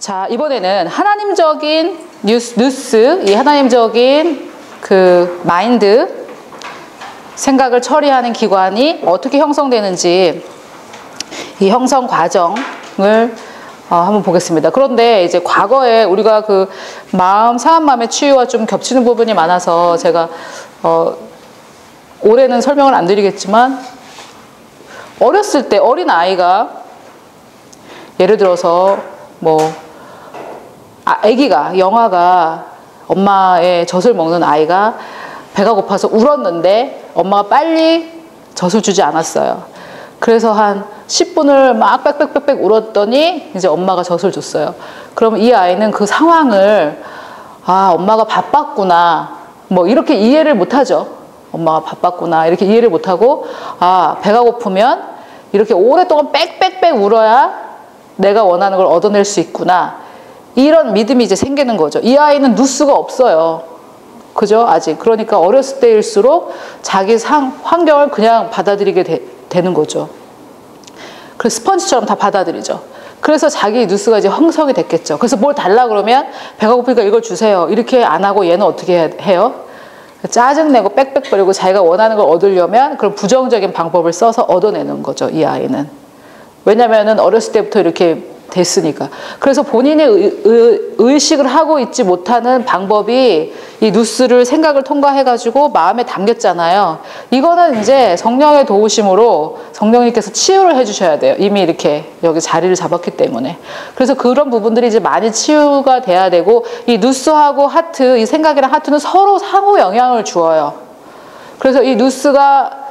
자, 이번에는 하나님적인 뉴스, 이 하나님적인 그 마인드, 생각을 처리하는 기관이 어떻게 형성되는지 이 형성 과정을 한번 보겠습니다. 그런데 이제 과거에 우리가 그 상한 마음의 치유와 좀 겹치는 부분이 많아서 제가 올해는 설명을 안 드리겠지만, 어렸을 때 어린 아이가 예를 들어서 아기가 영아가 엄마의 젖을 먹는 아이가 배가 고파서 울었는데 엄마가 빨리 젖을 주지 않았어요. 그래서 한 10분을 막 빽빽빽빽 울었더니 이제 엄마가 젖을 줬어요. 그러면 이 아이는 그 상황을 엄마가 바빴구나 이렇게 이해를 못하죠. 엄마가 바빴구나 이렇게 이해를 못하고, 배가 고프면 이렇게 오랫동안 빽빽빽 울어야 내가 원하는 걸 얻어낼 수 있구나, 이런 믿음이 이제 생기는 거죠. 이 아이는 누스가 없어요. 그죠? 아직. 그러니까 어렸을 때일수록 자기 환경을 그냥 받아들이게 되는 거죠. 그래서 스펀지처럼 다 받아들이죠. 그래서 자기 누스가 이제 형성이 됐겠죠. 그래서 뭘 달라 그러면 배가 고프니까 이걸 주세요, 이렇게 안 하고 얘는 어떻게 해요? 짜증내고 빽빽거리고 자기가 원하는 걸 얻으려면 그런 부정적인 방법을 써서 얻어내는 거죠, 이 아이는. 왜냐면은 어렸을 때부터 이렇게 됐으니까. 그래서 본인의 의식을 하고 있지 못하는 방법이 이 누스를 생각을 통과해가지고 마음에 담겼잖아요. 이거는 이제 성령의 도우심으로 성령님께서 치유를 해주셔야 돼요. 이미 이렇게 여기 자리를 잡았기 때문에. 그래서 그런 부분들이 이제 많이 치유가 돼야 되고, 이 누스하고 하트, 이 생각이랑 하트는 서로 상호 영향을 주어요. 그래서 이 누스가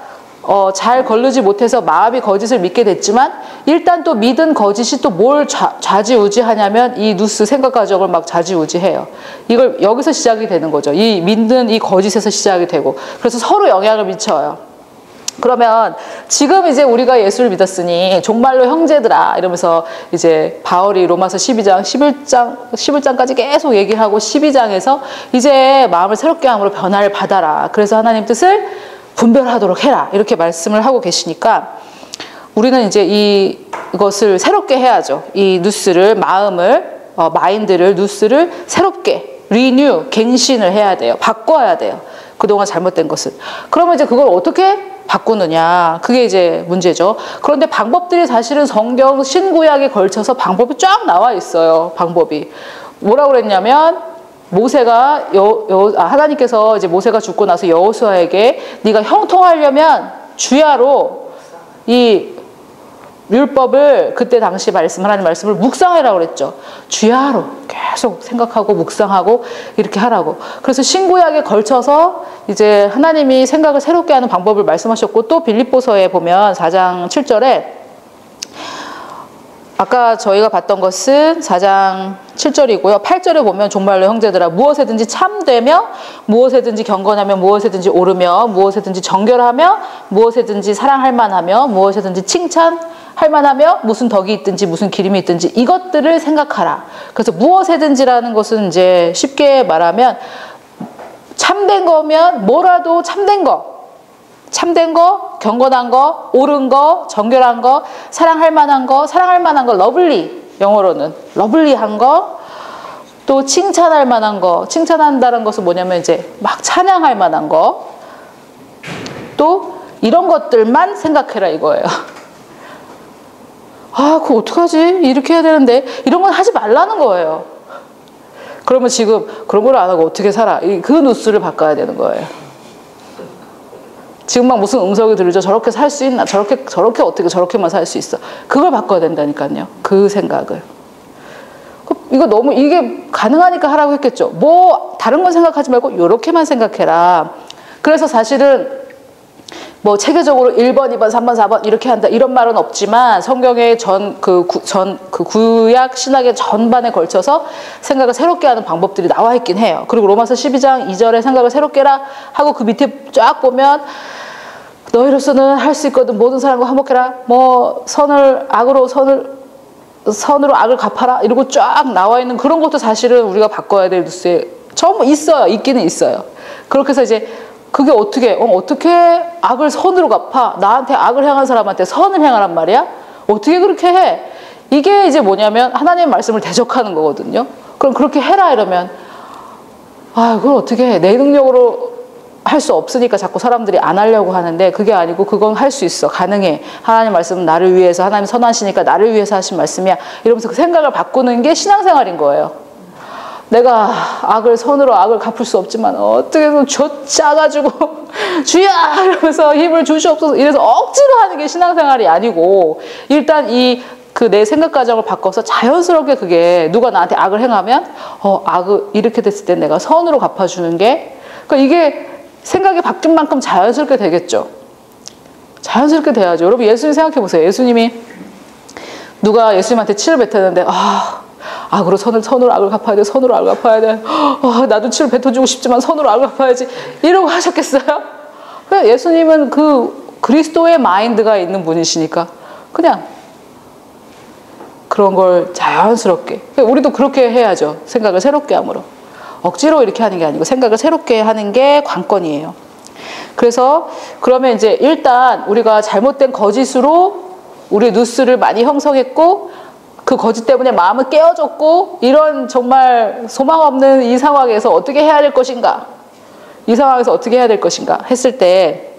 잘 거르지 못해서 마음이 거짓을 믿게 됐지만, 일단 또 믿은 거짓이 또 뭘 좌지우지하냐면 이 누스 생각 과정을 막 좌지우지해요. 이걸 여기서 시작이 되는 거죠. 이 믿는 이 거짓에서 시작이 되고, 그래서 서로 영향을 미쳐요. 그러면 지금 이제 우리가 예수를 믿었으니 정말로 형제들아 이러면서 이제 바울이 로마서 12장, 11장까지 계속 얘기를 하고 12장에서 이제 마음을 새롭게 함으로 변화를 받아라, 그래서 하나님 뜻을 분별하도록 해라, 이렇게 말씀을 하고 계시니까 우리는 이제 이것을 새롭게 해야죠. 이 누스를, 마음을, 마인드를, 누스를 새롭게 리뉴, 갱신을 해야 돼요. 바꿔야 돼요. 그동안 잘못된 것을. 그러면 이제 그걸 어떻게 바꾸느냐, 그게 이제 문제죠. 그런데 방법들이 사실은 성경 신구약에 걸쳐서 방법이 쫙 나와 있어요. 방법이 뭐라고 그랬냐면, 모세가 하나님께서 이제 모세가 죽고 나서 여호수아에게 네가 형통하려면 주야로 이 율법을, 그때 당시 하나님 말씀을 묵상해라고 그랬죠. 주야로 계속 생각하고 묵상하고 이렇게 하라고. 그래서 신구약에 걸쳐서 이제 하나님이 생각을 새롭게 하는 방법을 말씀하셨고, 또 빌립보서에 보면 4장 7절에 아까 저희가 봤던 것은 4장 7절이고요. 8절에 보면 정말로 형제들아 무엇에든지 참되며 무엇에든지 경건하며 무엇에든지 오르며 무엇에든지 정결하며 무엇에든지 사랑할 만하며 무엇에든지 칭찬할 만하며 무슨 덕이 있든지 무슨 기림이 있든지 이것들을 생각하라. 그래서 무엇에든지라는 것은 이제 쉽게 말하면 참된 거면 뭐라도 참된 거, 경건한 거, 옳은 거, 정결한 거, 사랑할 만한 거, 러블리, 영어로는 러블리한 거, 또 칭찬할 만한 거, 칭찬한다는 것은 뭐냐면 이제 막 찬양할 만한 거, 또 이런 것들만 생각해라 이거예요. 그거 어떡하지? 이렇게 해야 되는데 이런 건 하지 말라는 거예요. 그러면 지금 그런 걸 안 하고 어떻게 살아? 그 누스를 바꿔야 되는 거예요. 지금 막 무슨 음성이 들리죠? 저렇게 살 수 있나? 저렇게 어떻게 저렇게만 살 수 있어? 그걸 바꿔야 된다니까요. 그 생각을. 이게 가능하니까 하라고 했겠죠. 다른 건 생각하지 말고 요렇게만 생각해라. 그래서 사실은 체계적으로 1번, 2번, 3번, 4번 이렇게 한다, 이런 말은 없지만 성경의 구약 신학의 전반에 걸쳐서 생각을 새롭게 하는 방법들이 나와 있긴 해요. 그리고 로마서 12장 2절에 생각을 새롭게 해라 하고 그 밑에 쫙 보면 너희로서는 할 수 있거든 모든 사람과 화목해라, 선으로 악을 갚아라, 이러고 쫙 나와 있는 그런 것도 사실은 우리가 바꿔야 될 뉴스에 전부 있어요. 있기는 있어요. 그렇게 해서 이제 그게 어떻게 악을 선으로 갚아? 나한테 악을 행한 사람한테 선을 행하란 말이야? 어떻게 그렇게 해? 이게 이제 뭐냐면 하나님의 말씀을 대적하는 거거든요. 그럼 그렇게 해라 이러면 아, 그걸 어떻게 해? 내 능력으로 할 수 없으니까 자꾸 사람들이 안 하려고 하는데 그게 아니고 그건 할 수 있어. 가능해. 하나님 말씀은 나를 위해서, 하나님 선하시니까 나를 위해서 하신 말씀이야. 이러면서 그 생각을 바꾸는 게 신앙생활인 거예요. 내가 악을 선으로 악을 갚을 수 없지만 어떻게든 쥐어짜가지고 주야! 이러면서 힘을 주시옵소서 이래서 억지로 하는 게 신앙생활이 아니고 일단 그 내 생각 과정을 바꿔서 자연스럽게 그게 누가 나한테 악을 행하면 악을 이렇게 됐을 때 내가 선으로 갚아주는 게 그러니까 이게 생각이 바뀐 만큼 자연스럽게 되겠죠. 자연스럽게 돼야죠. 여러분 예수님 생각해 보세요. 예수님이 누가 예수님한테 치를 뱉었는데 악으로 선으로 악을 갚아야 돼. 선으로 악을 갚아야 돼. 나도 치를 뱉어주고 싶지만 선으로 악을 갚아야지. 이러고 하셨겠어요? 그냥 예수님은 그 그리스도의 마인드가 있는 분이시니까 그냥 그런 걸 자연스럽게 우리도 그렇게 해야죠. 생각을 새롭게 함으로. 억지로 이렇게 하는 게 아니고 생각을 새롭게 하는 게 관건이에요. 그래서 그러면 이제 일단 우리가 잘못된 거짓으로 우리 누스를 많이 형성했고 그 거짓 때문에 마음은 깨어졌고 이런 정말 소망 없는 이 상황에서 어떻게 해야 될 것인가? 이 상황에서 어떻게 해야 될 것인가? 했을 때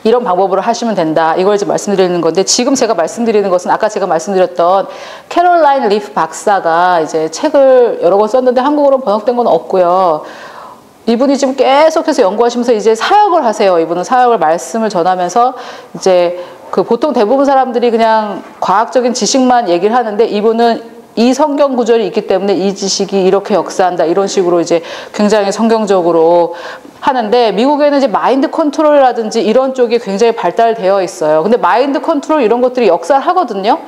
이런 방법으로 하시면 된다. 이걸 이제 말씀드리는 건데 지금 제가 말씀드리는 것은 아까 제가 말씀드렸던 캐롤라인 리프 박사가 이제 책을 여러 권 썼는데 한국어로 번역된 건 없고요. 이분이 지금 계속해서 연구하시면서 이제 사역을 하세요. 이분은 사역을 말씀을 전하면서 이제 그 보통 대부분 사람들이 그냥 과학적인 지식만 얘기를 하는데 이분은 이 성경 구절이 있기 때문에 이 지식이 이렇게 역사한다 이런 식으로 이제 굉장히 성경적으로 하는데 미국에는 이제 마인드 컨트롤이라든지 이런 쪽이 굉장히 발달되어 있어요. 근데 마인드 컨트롤 이런 것들이 역사를 하거든요.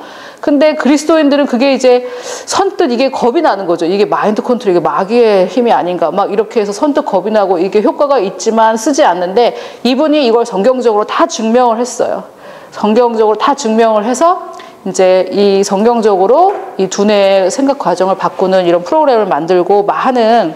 근데 그리스도인들은 그게 이제 선뜻 이게 겁이 나는 거죠. 이게 마인드 컨트롤, 이게 마귀의 힘이 아닌가 막 이렇게 해서 선뜻 겁이 나고 이게 효과가 있지만 쓰지 않는데 이분이 이걸 성경적으로 다 증명을 했어요. 성경적으로 다 증명을 해서 이제 이 성경적으로 이 두뇌의 생각 과정을 바꾸는 이런 프로그램을 만들고 하는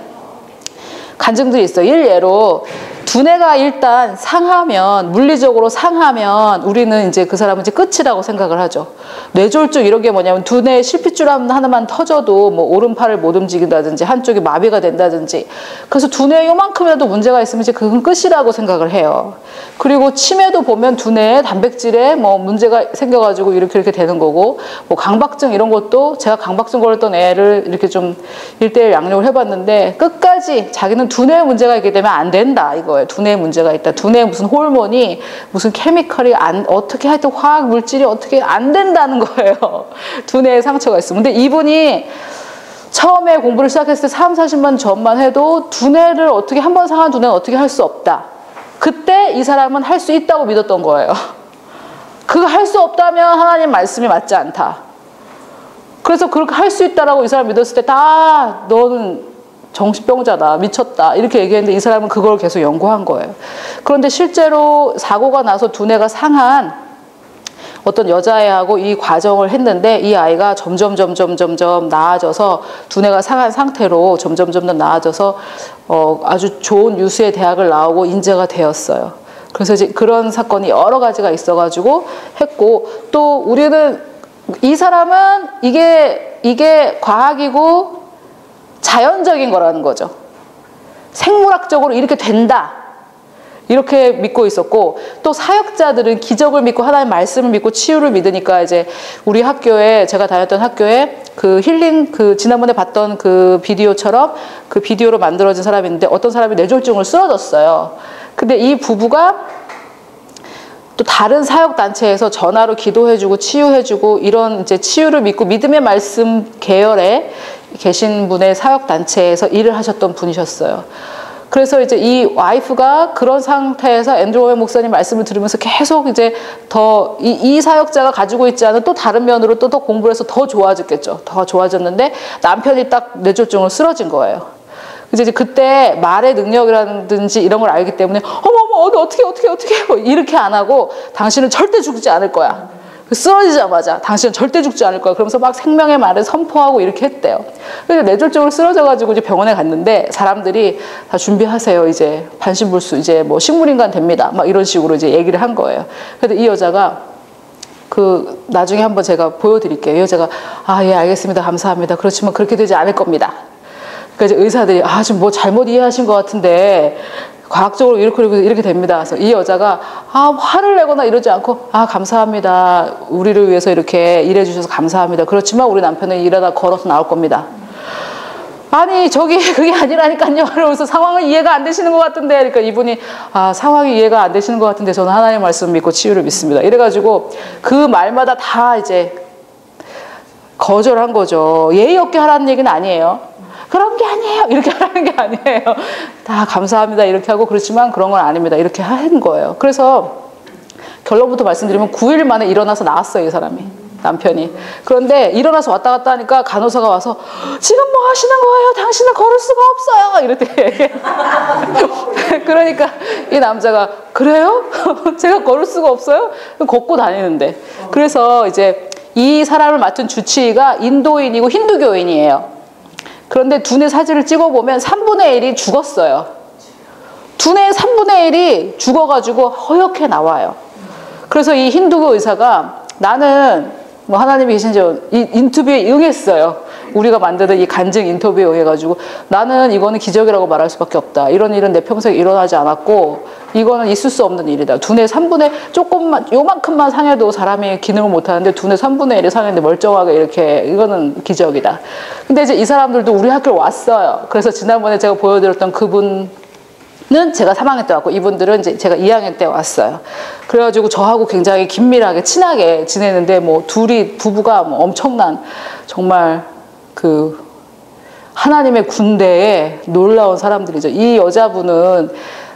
간증들이 있어요. 일례로 두뇌가 일단 상하면 물리적으로 상하면 우리는 이제 그 사람은 이제 끝이라고 생각을 하죠. 뇌졸중 이런 게 뭐냐면 두뇌에 실핏줄 하나만 터져도 뭐 오른팔을 못 움직인다든지 한쪽이 마비가 된다든지 그래서 두뇌에 요만큼이라도 문제가 있으면 이제 그건 끝이라고 생각을 해요. 그리고 치매도 보면 두뇌에 단백질에 뭐 문제가 생겨가지고 이렇게 되는 거고 뭐 강박증 이런 것도 제가 강박증 걸렸던 애를 이렇게 좀 1:1 양육을 해봤는데 끝까지 자기는 두뇌에 문제가 있기 때문에 안 된다 이거. 두뇌에 문제가 있다. 두뇌에 무슨 호르몬이 무슨 케미컬이 어떻게 하여튼 화학 물질이 어떻게 안 된다는 거예요. 두뇌에 상처가 있으면. 근데 이분이 처음에 공부를 시작했을 때 30-40만 전만 해도 두뇌를 어떻게 한 번 상한 두뇌는 어떻게 할 수 없다. 그때 이 사람은 할 수 있다고 믿었던 거예요. 그거 할 수 없다면 하나님 말씀이 맞지 않다. 그래서 그렇게 할 수 있다라고 이 사람 믿었을 때 다 너는 정신병자다, 미쳤다 이렇게 얘기했는데 이 사람은 그걸 계속 연구한 거예요. 그런데 실제로 사고가 나서 두뇌가 상한 어떤 여자애하고 이 과정을 했는데 이 아이가 점점 나아져서 두뇌가 상한 상태로 점점 나아져서 아주 좋은 유수의 대학을 나오고 인재가 되었어요. 그래서 이제 그런 사건이 여러 가지가 있어가지고 했고 또 우리는 이 사람은 이게 과학이고 자연적인 거라는 거죠. 생물학적으로 이렇게 된다. 이렇게 믿고 있었고 또 사역자들은 기적을 믿고 하나님의 말씀을 믿고 치유를 믿으니까 이제 우리 학교에 제가 다녔던 학교에 그 힐링 그 지난번에 봤던 그 비디오처럼 그 비디오로 만들어진 사람이 있는데 어떤 사람이 뇌졸중을 쓰러졌어요. 근데 이 부부가 또 다른 사역단체에서 전화로 기도해주고 치유해주고 이런 이제 치유를 믿고 믿음의 말씀 계열에 계신 분의 사역단체에서 일을 하셨던 분이셨어요. 그래서 이제 이 와이프가 그런 상태에서 앤드루 워맨 목사님 말씀을 들으면서 계속 이제 더 이 사역자가 가지고 있지 않은 또 다른 면으로 또 더 공부를 해서 더 좋아졌겠죠. 더 좋아졌는데 남편이 딱 뇌졸중으로 쓰러진 거예요. 이제 그때 말의 능력이라든지 이런 걸 알기 때문에 어머 어떻게 이렇게 안 하고 당신은 절대 죽지 않을 거야. 쓰러지자마자 당신은 절대 죽지 않을 거야. 그러면서 막 생명의 말을 선포하고 이렇게 했대요. 그래서 뇌졸중으로 쓰러져가지고 이제 병원에 갔는데 사람들이 다 준비하세요. 이제 반신불수 이제 뭐 식물인간 됩니다. 막 이런 식으로 이제 얘기를 한 거예요. 그래서 이 여자가 그 나중에 한번 제가 보여드릴게요. 이 여자가 아, 예, 알겠습니다. 감사합니다. 그렇지만 그렇게 되지 않을 겁니다. 그러니까 이제 의사들이 아, 좀 뭐 잘못 이해하신 것 같은데 과학적으로 이렇게 됩니다. 그래서 이 여자가 아, 화를 내거나 이러지 않고 아, 감사합니다. 우리를 위해서 이렇게 일해 주셔서 감사합니다. 그렇지만 우리 남편은 일하다 걸어서 나올 겁니다. 아니 저기 그게 아니라니까요. 그러면서 상황을 이해가 안 되시는 것 같은데, 그러니까 이분이 아, 상황이 이해가 안 되시는 것 같은데 저는 하나님의 말씀 믿고 치유를 믿습니다. 이래가지고 그 말마다 다 이제 거절한 거죠. 예의 없게 하라는 얘기는 아니에요. 그런 게 아니에요. 이렇게 하라는 게 아니에요. 다 감사합니다. 이렇게 하고 그렇지만 그런 건 아닙니다. 이렇게 한 거예요. 그래서 결론부터 말씀드리면 9일 만에 일어나서 나왔어요. 이 사람이. 남편이. 그런데 일어나서 왔다 갔다 하니까 간호사가 와서 지금 뭐 하시는 거예요? 당신은 걸을 수가 없어요. 이랬대. 그러니까 이 남자가 그래요? 제가 걸을 수가 없어요? 걷고 다니는데. 그래서 이제 이 사람을 맡은 주치의가 인도인이고 힌두교인이에요. 그런데 두뇌 사진을 찍어보면 3분의 1이 죽었어요. 두뇌의 3분의 1이 죽어가지고 허옇게 나와요. 그래서 이 힌두교 의사가 나는 뭐 하나님이 계신지 이 인터뷰에 응했어요. 우리가 만드는 이 간증 인터뷰에 응해가지고 나는 이거는 기적이라고 말할 수밖에 없다. 이런 일은 내 평생에 일어나지 않았고 이거는 있을 수 없는 일이다. 두뇌 3분의 조금만 요만큼만 상해도 사람이 기능을 못하는데 두뇌 3분의 1이 상했는데 멀쩡하게 이렇게 이거는 기적이다. 근데 이제 이 사람들도 우리 학교에 왔어요. 그래서 지난번에 제가 보여드렸던 그분 는 제가 3학년 때 왔고 이분들은 이제 제가 2학년 때 왔어요. 그래가지고 저하고 굉장히 긴밀하게 친하게 지내는데 뭐 둘이 부부가 뭐 엄청난 정말 그 하나님의 군대에 놀라운 사람들이죠. 이 여자분은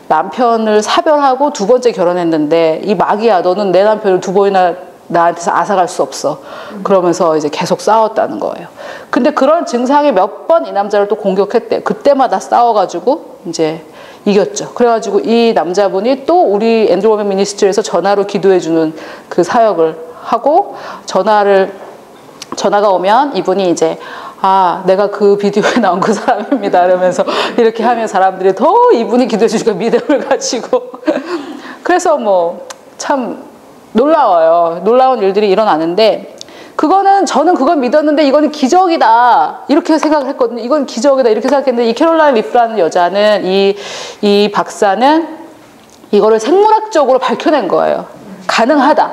남편을 사별하고 두 번째 결혼했는데 이 마귀야 너는 내 남편을 두 번이나 나한테서 앗아갈 수 없어. 그러면서 이제 계속 싸웠다는 거예요. 근데 그런 증상이 몇 번 이 남자를 또 공격했대. 그때마다 싸워가지고 이제 이겼죠. 그래가지고 이 남자분이 또 우리 앤드루 미니스트리에서 전화로 기도해주는 그 사역을 하고 전화가 오면 이분이 이제 아, 내가 그 비디오에 나온 그 사람입니다. 이러면서 이렇게 하면 사람들이 더 이분이 기도해주니까 믿음을 가지고 그래서 뭐 참 놀라워요. 놀라운 일들이 일어나는데 그거는 저는 그걸 믿었는데 이거는 기적이다 이렇게 생각을 했거든요. 이건 기적이다 이렇게 생각했는데 이 캐롤라인 리프라는 여자는 이 박사는 이거를 생물학적으로 밝혀낸 거예요. 가능하다.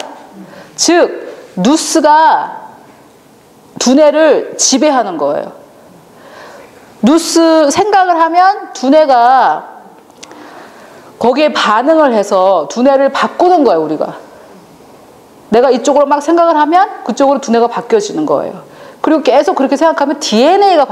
즉 누스가 두뇌를 지배하는 거예요. 누스 생각을 하면 두뇌가 거기에 반응을 해서 두뇌를 바꾸는 거예요. 우리가 내가 이쪽으로 막 생각을 하면 그쪽으로 두뇌가 바뀌어지는 거예요. 그리고 계속 그렇게 생각하면 DNA가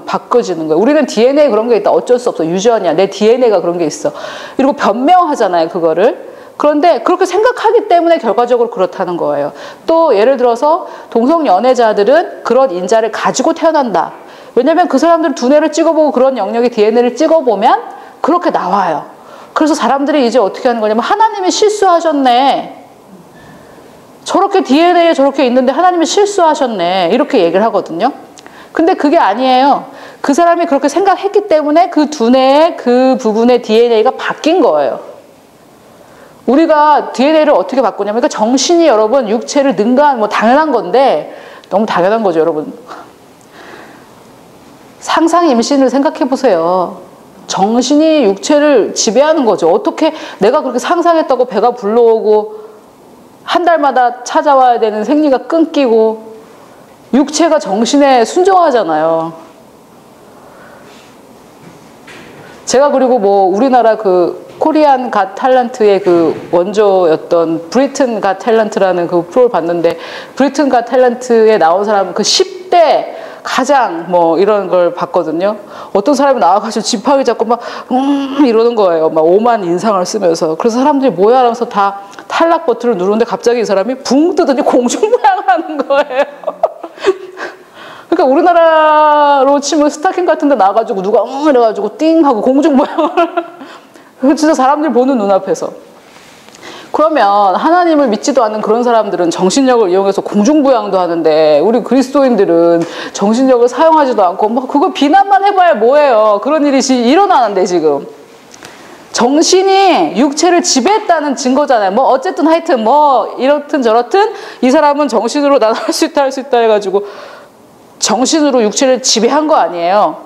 바뀌어지는 거예요. 우리는 DNA 그런 게 있다. 어쩔 수 없어. 유전이야. 내 DNA가 그런 게 있어. 이러고 변명하잖아요. 그거를. 그런데 그렇게 생각하기 때문에 결과적으로 그렇다는 거예요. 또 예를 들어서 동성연애자들은 그런 인자를 가지고 태어난다. 왜냐면 그 사람들은 두뇌를 찍어보고 그런 영역의 DNA를 찍어보면 그렇게 나와요. 그래서 사람들이 이제 어떻게 하는 거냐면 하나님이 실수하셨네. 저렇게 DNA에 저렇게 있는데 하나님이 실수하셨네. 이렇게 얘기를 하거든요. 근데 그게 아니에요. 그 사람이 그렇게 생각했기 때문에 그 두뇌의 그 부분의 DNA가 바뀐 거예요. 우리가 DNA를 어떻게 바꾸냐면 그러니까 정신이 여러분 육체를 능가한 뭐 당연한 건데 너무 당연한 거죠, 여러분. 상상 임신을 생각해 보세요. 정신이 육체를 지배하는 거죠. 어떻게 내가 그렇게 상상했다고 배가 불러오고 한 달마다 찾아와야 되는 생리가 끊기고 육체가 정신에 순종하잖아요. 제가 그리고 뭐 우리나라 그 코리안 갓 탤런트의 그 원조였던 브리튼 갓 탤런트라는 그 프로를 봤는데 브리튼 갓 탤런트에 나온 사람은 그 10대 가장 뭐 이런 걸 봤거든요. 어떤 사람이 나와가지고 지팡이 잡고 막 이러는 거예요. 막 오만 인상을 쓰면서. 그래서 사람들이 뭐야 하면서 다 탈락 버튼을 누르는데 갑자기 이 사람이 붕 뜨더니 공중부양을 하는 거예요. 그러니까 우리나라로 치면 스타킹 같은 데 나와가지고 누가 이래가지고 띵 하고 공중부양을 진짜 사람들 보는 눈앞에서. 그러면 하나님을 믿지도 않는 그런 사람들은 정신력을 이용해서 공중부양도 하는데 우리 그리스도인들은 정신력을 사용하지도 않고 뭐 그거 비난만 해봐야 뭐예요. 그런 일이 일어나는데 지금 정신이 육체를 지배했다는 증거잖아요. 뭐 어쨌든 하여튼 뭐 이렇든 저렇든 이 사람은 정신으로 난 할 수 있다 할 수 있다 해가지고 정신으로 육체를 지배한 거 아니에요.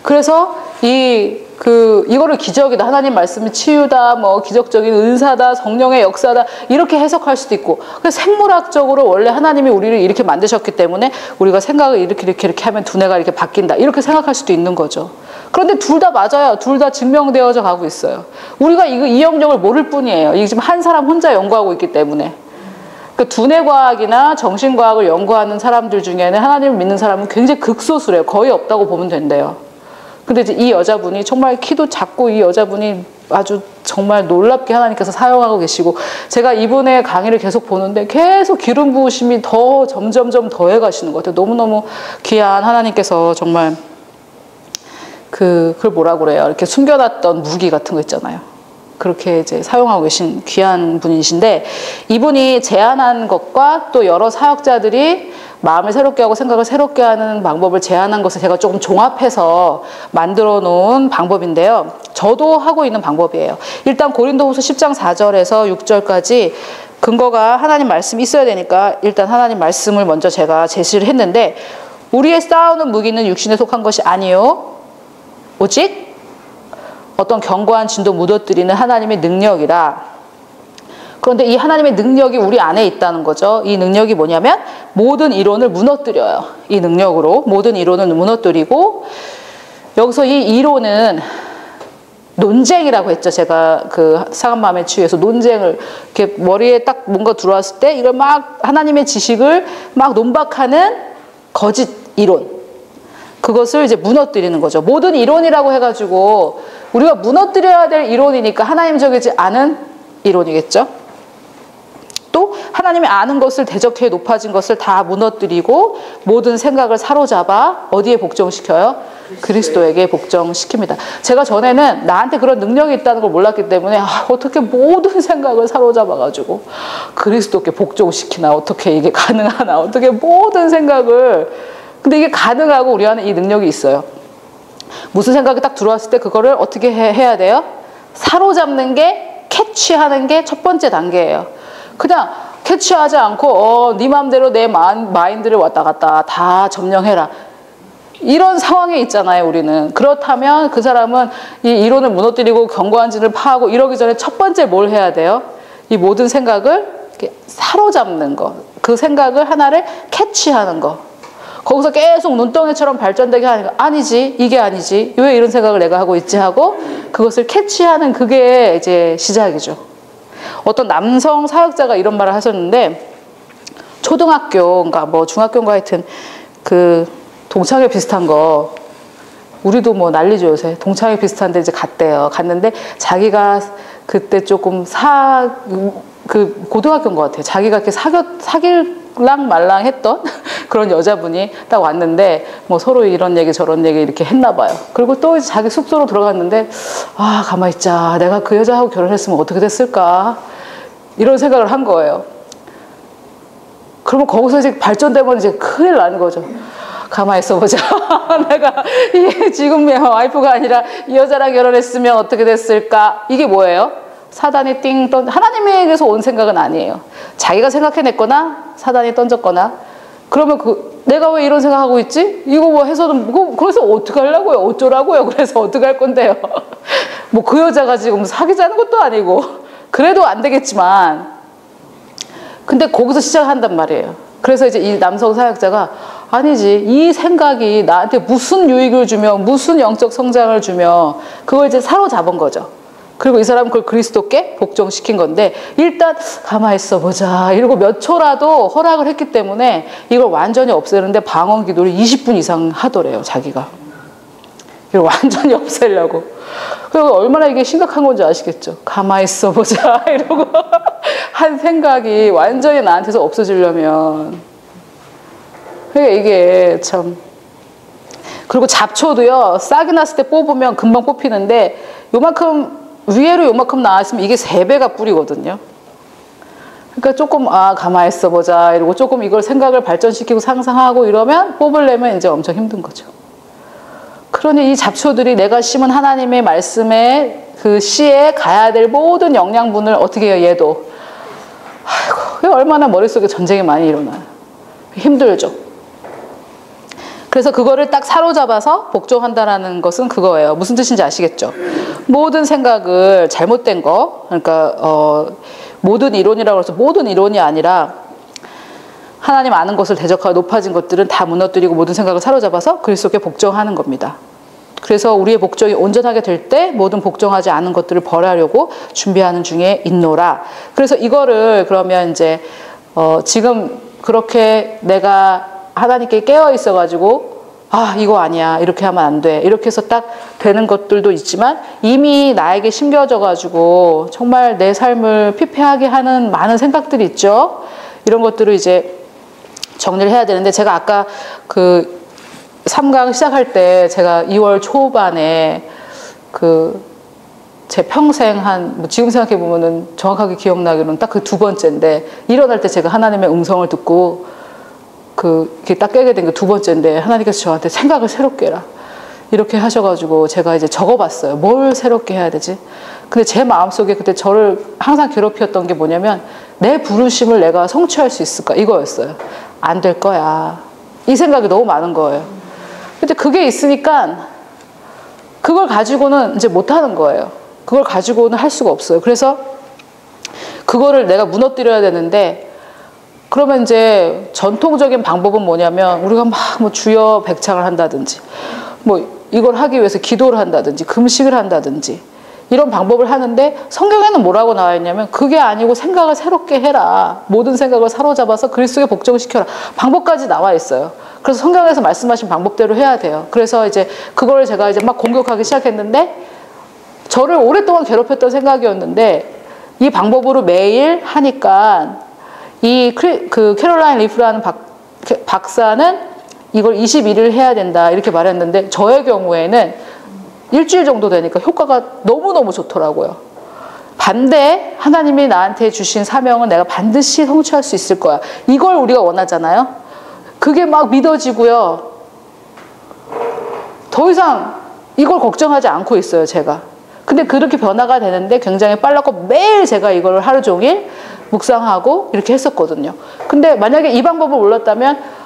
그래서 이거를 기적이다, 하나님 말씀이 치유다, 뭐 기적적인 은사다, 성령의 역사다, 이렇게 해석할 수도 있고, 그래서 생물학적으로 원래 하나님이 우리를 이렇게 만드셨기 때문에 우리가 생각을 이렇게 하면 두뇌가 이렇게 바뀐다, 이렇게 생각할 수도 있는 거죠. 그런데 둘 다 맞아요. 둘 다 증명되어져 가고 있어요. 우리가 이 영역을 모를 뿐이에요. 이게 지금 한 사람 혼자 연구하고 있기 때문에. 그 두뇌과학이나 정신과학을 연구하는 사람들 중에는 하나님을 믿는 사람은 굉장히 극소수래요. 거의 없다고 보면 된대요. 근데 이제 이 여자분이 정말 키도 작고, 이 여자분이 아주 정말 놀랍게 하나님께서 사용하고 계시고, 제가 이분의 강의를 계속 보는데 계속 기름 부으심이 더 점점점 더해 가시는 것 같아요. 너무너무 귀한 하나님께서 정말 그걸 뭐라고 그래요? 이렇게 숨겨놨던 무기 같은 거 있잖아요. 그렇게 이제 사용하고 계신 귀한 분이신데, 이분이 제안한 것과 또 여러 사역자들이 마음을 새롭게 하고 생각을 새롭게 하는 방법을 제안한 것을 제가 조금 종합해서 만들어 놓은 방법인데요. 저도 하고 있는 방법이에요. 일단 고린도후서 10장 4절에서 6절까지 근거가 하나님 말씀이 있어야 되니까 일단 하나님 말씀을 먼저 제가 제시를 했는데, 우리의 싸우는 무기는 육신에 속한 것이 아니요 오직 어떤 견고한 진도 무너뜨리는 하나님의 능력이라. 그런데 이 하나님의 능력이 우리 안에 있다는 거죠. 이 능력이 뭐냐면 모든 이론을 무너뜨려요. 이 능력으로 모든 이론을 무너뜨리고, 여기서 이 이론은 논쟁이라고 했죠. 제가 그 상한 마음의 치유에서 논쟁을, 이렇게 머리에 딱 뭔가 들어왔을 때 이걸 막 하나님의 지식을 막 논박하는 거짓 이론, 그것을 이제 무너뜨리는 거죠. 모든 이론이라고 해가지고 우리가 무너뜨려야 될 이론이니까 하나님적이지 않은 이론이겠죠. 또 하나님이 아는 것을 대적해 높아진 것을 다 무너뜨리고 모든 생각을 사로잡아 어디에 복종시켜요? 그리스도에게 복종시킵니다. 제가 전에는 나한테 그런 능력이 있다는 걸 몰랐기 때문에 어떻게 모든 생각을 사로잡아가지고 그리스도께 복종시키나, 어떻게 이게 가능하나, 어떻게 모든 생각을, 근데 이게 가능하고 우리 안에 이 능력이 있어요. 무슨 생각이 딱 들어왔을 때 그거를 어떻게 해야 돼요? 사로잡는 게, 캐치하는 게 첫 번째 단계예요. 그냥 캐치하지 않고 네 마음대로 내 마인드를 왔다 갔다 다 점령해라, 이런 상황에 있잖아요, 우리는. 그렇다면 그 사람은 이 이론을 무너뜨리고 견고한 진을 파하고 이러기 전에 첫 번째 뭘 해야 돼요? 이 모든 생각을 이렇게 사로잡는 거, 그 생각을 하나를 캐치하는 거. 거기서 계속 눈덩이처럼 발전되게 하니까 아니지, 이게 아니지, 왜 이런 생각을 내가 하고 있지 하고 그것을 캐치하는, 그게 이제 시작이죠. 어떤 남성 사역자가 이런 말을 하셨는데, 초등학교인가 뭐 중학교인가 하여튼 그 동창회 비슷한 거, 우리도 뭐 난리죠 요새. 동창회 비슷한데 이제 갔대요. 갔는데 자기가 그때 조금 그 고등학교인 것 같아요. 자기가 이렇게 사귈랑 말랑 했던 그런 여자분이 딱 왔는데 뭐 서로 이런 얘기 저런 얘기 이렇게 했나 봐요. 그리고 또 이제 자기 숙소로 들어갔는데, 가만히 있자, 내가 그 여자하고 결혼했으면 어떻게 됐을까, 이런 생각을 한 거예요. 그러면 거기서 이제 발전되면 이제 큰일 나는 거죠. 가만히 있어보자. 내가 지금 와이프가 아니라 이 여자랑 결혼했으면 어떻게 됐을까. 이게 뭐예요? 사단이 띵 하나님에게서 온 생각은 아니에요. 자기가 생각해냈거나 사단이 던졌거나. 그러면 내가 왜 이런 생각하고 있지? 이거 뭐 해서는 그래서 어떻게 하려고요? 어쩌라고요? 그래서 어떻게 할 건데요? 뭐 그 여자가 지금 사귀자는 것도 아니고 그래도 안 되겠지만, 근데 거기서 시작한단 말이에요. 그래서 이제 이 남성 사역자가 아니지, 이 생각이 나한테 무슨 유익을 주며 무슨 영적 성장을 주며 그걸 이제 사로잡은 거죠. 그리고 이 사람은 그걸 그리스도께 복종시킨 건데, 일단 가만히 있어 보자 이러고 몇 초라도 허락을 했기 때문에 이걸 완전히 없애는데 방언 기도를 20분 이상 하더래요, 자기가. 이걸 완전히 없애려고. 그리고 얼마나 이게 심각한 건지 아시겠죠? 가만히 있어 보자 이러고 한 생각이 완전히 나한테서 없어지려면. 그러니까 이게 참. 그리고 잡초도요, 싹이 났을 때 뽑으면 금방 뽑히는데 요만큼 위에로 요만큼 나왔으면 이게 3배가 뿌리거든요. 그러니까 조금 가만히 있어 보자 이러고 조금 이걸 생각을 발전시키고 상상하고 이러면 뽑으려면 이제 엄청 힘든 거죠. 그러니 이 잡초들이 내가 심은 하나님의 말씀에 그 씨에 가야 될 모든 영양분을 어떻게 해요? 얘도. 아이고, 얼마나 머릿속에 전쟁이 많이 일어나요. 힘들죠. 그래서 그거를 딱 사로잡아서 복종한다라는 것은 그거예요. 무슨 뜻인지 아시겠죠? 모든 생각을 잘못된 거, 그러니까 모든 이론이라고 해서 모든 이론이 아니라 하나님 아는 것을 대적하고 높아진 것들은 다 무너뜨리고 모든 생각을 사로잡아서 그리스도께 복종하는 겁니다. 그래서 우리의 복종이 온전하게 될 때 모든 복종하지 않은 것들을 벌하려고 준비하는 중에 있노라. 그래서 이거를 그러면 이제 지금 그렇게 내가 하나님께 깨어 있어가지고 아 이거 아니야 이렇게 하면 안 돼 이렇게 해서 딱 되는 것들도 있지만 이미 나에게 심겨져가지고 정말 내 삶을 피폐하게 하는 많은 생각들이 있죠. 이런 것들을 이제 정리를 해야 되는데 제가 아까 그 3강 시작할 때 제가 2월 초반에 제 평생 뭐 지금 생각해 보면은 정확하게 기억나기로는 딱 그 2번째인데 일어날 때 제가 하나님의 음성을 듣고 이렇게 딱 깨게 된 게 2번째인데 하나님께서 저한테 생각을 새롭게 해라 이렇게 하셔가지고 제가 이제 적어봤어요. 뭘 새롭게 해야 되지? 근데 제 마음속에 그때 저를 항상 괴롭혔던 게 뭐냐면 내 부르심을 내가 성취할 수 있을까 이거였어요. 안 될 거야. 이 생각이 너무 많은 거예요. 근데 그게 있으니까 그걸 가지고는 이제 못하는 거예요. 그걸 가지고는 할 수가 없어요. 그래서 그거를 내가 무너뜨려야 되는데 그러면 이제 전통적인 방법은 뭐냐면 우리가 막 뭐 주여 백창을 한다든지 뭐 이걸 하기 위해서 기도를 한다든지 금식을 한다든지 이런 방법을 하는데 성경에는 뭐라고 나와 있냐면 그게 아니고 생각을 새롭게 해라. 모든 생각을 사로잡아서 그리스도에 복종시켜라. 방법까지 나와 있어요. 그래서 성경에서 말씀하신 방법대로 해야 돼요. 그래서 이제 그걸 제가 이제 막 공격하기 시작했는데 저를 오랫동안 괴롭혔던 생각이었는데 이 방법으로 매일 하니까 그 캐롤라인 리프라는 박사는 이걸 21일 해야 된다 이렇게 말했는데 저의 경우에는 일주일 정도 되니까 효과가 너무너무 좋더라고요. 반대 하나님이 나한테 주신 사명은 내가 반드시 성취할 수 있을 거야. 이걸 우리가 원하잖아요. 그게 막 믿어지고요. 더 이상 이걸 걱정하지 않고 있어요, 제가. 근데 그렇게 변화가 되는데 굉장히 빨랐고 매일 제가 이걸 하루 종일 묵상하고 이렇게 했었거든요. 근데 만약에 이 방법을 몰랐다면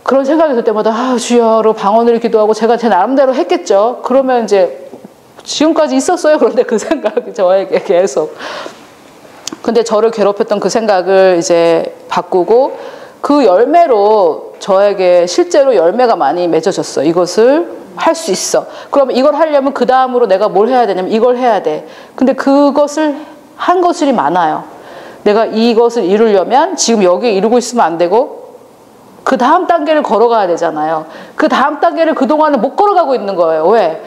그런 생각이 들 때마다 아 주여로 방언을 기도하고 제가 제 나름대로 했겠죠. 그러면 이제 지금까지 있었어요. 그런데 그 생각이 저에게 계속. 근데 저를 괴롭혔던 그 생각을 이제 바꾸고 그 열매로 저에게 실제로 열매가 많이 맺어졌어요. 이것을 할 수 있어. 그러면 이걸 하려면 그 다음으로 내가 뭘 해야 되냐면 이걸 해야 돼. 근데 그것을 한 것들이 많아요. 내가 이것을 이루려면 지금 여기 이루고 있으면 안 되고 그 다음 단계를 걸어가야 되잖아요. 그 다음 단계를 그동안은 못 걸어가고 있는 거예요. 왜?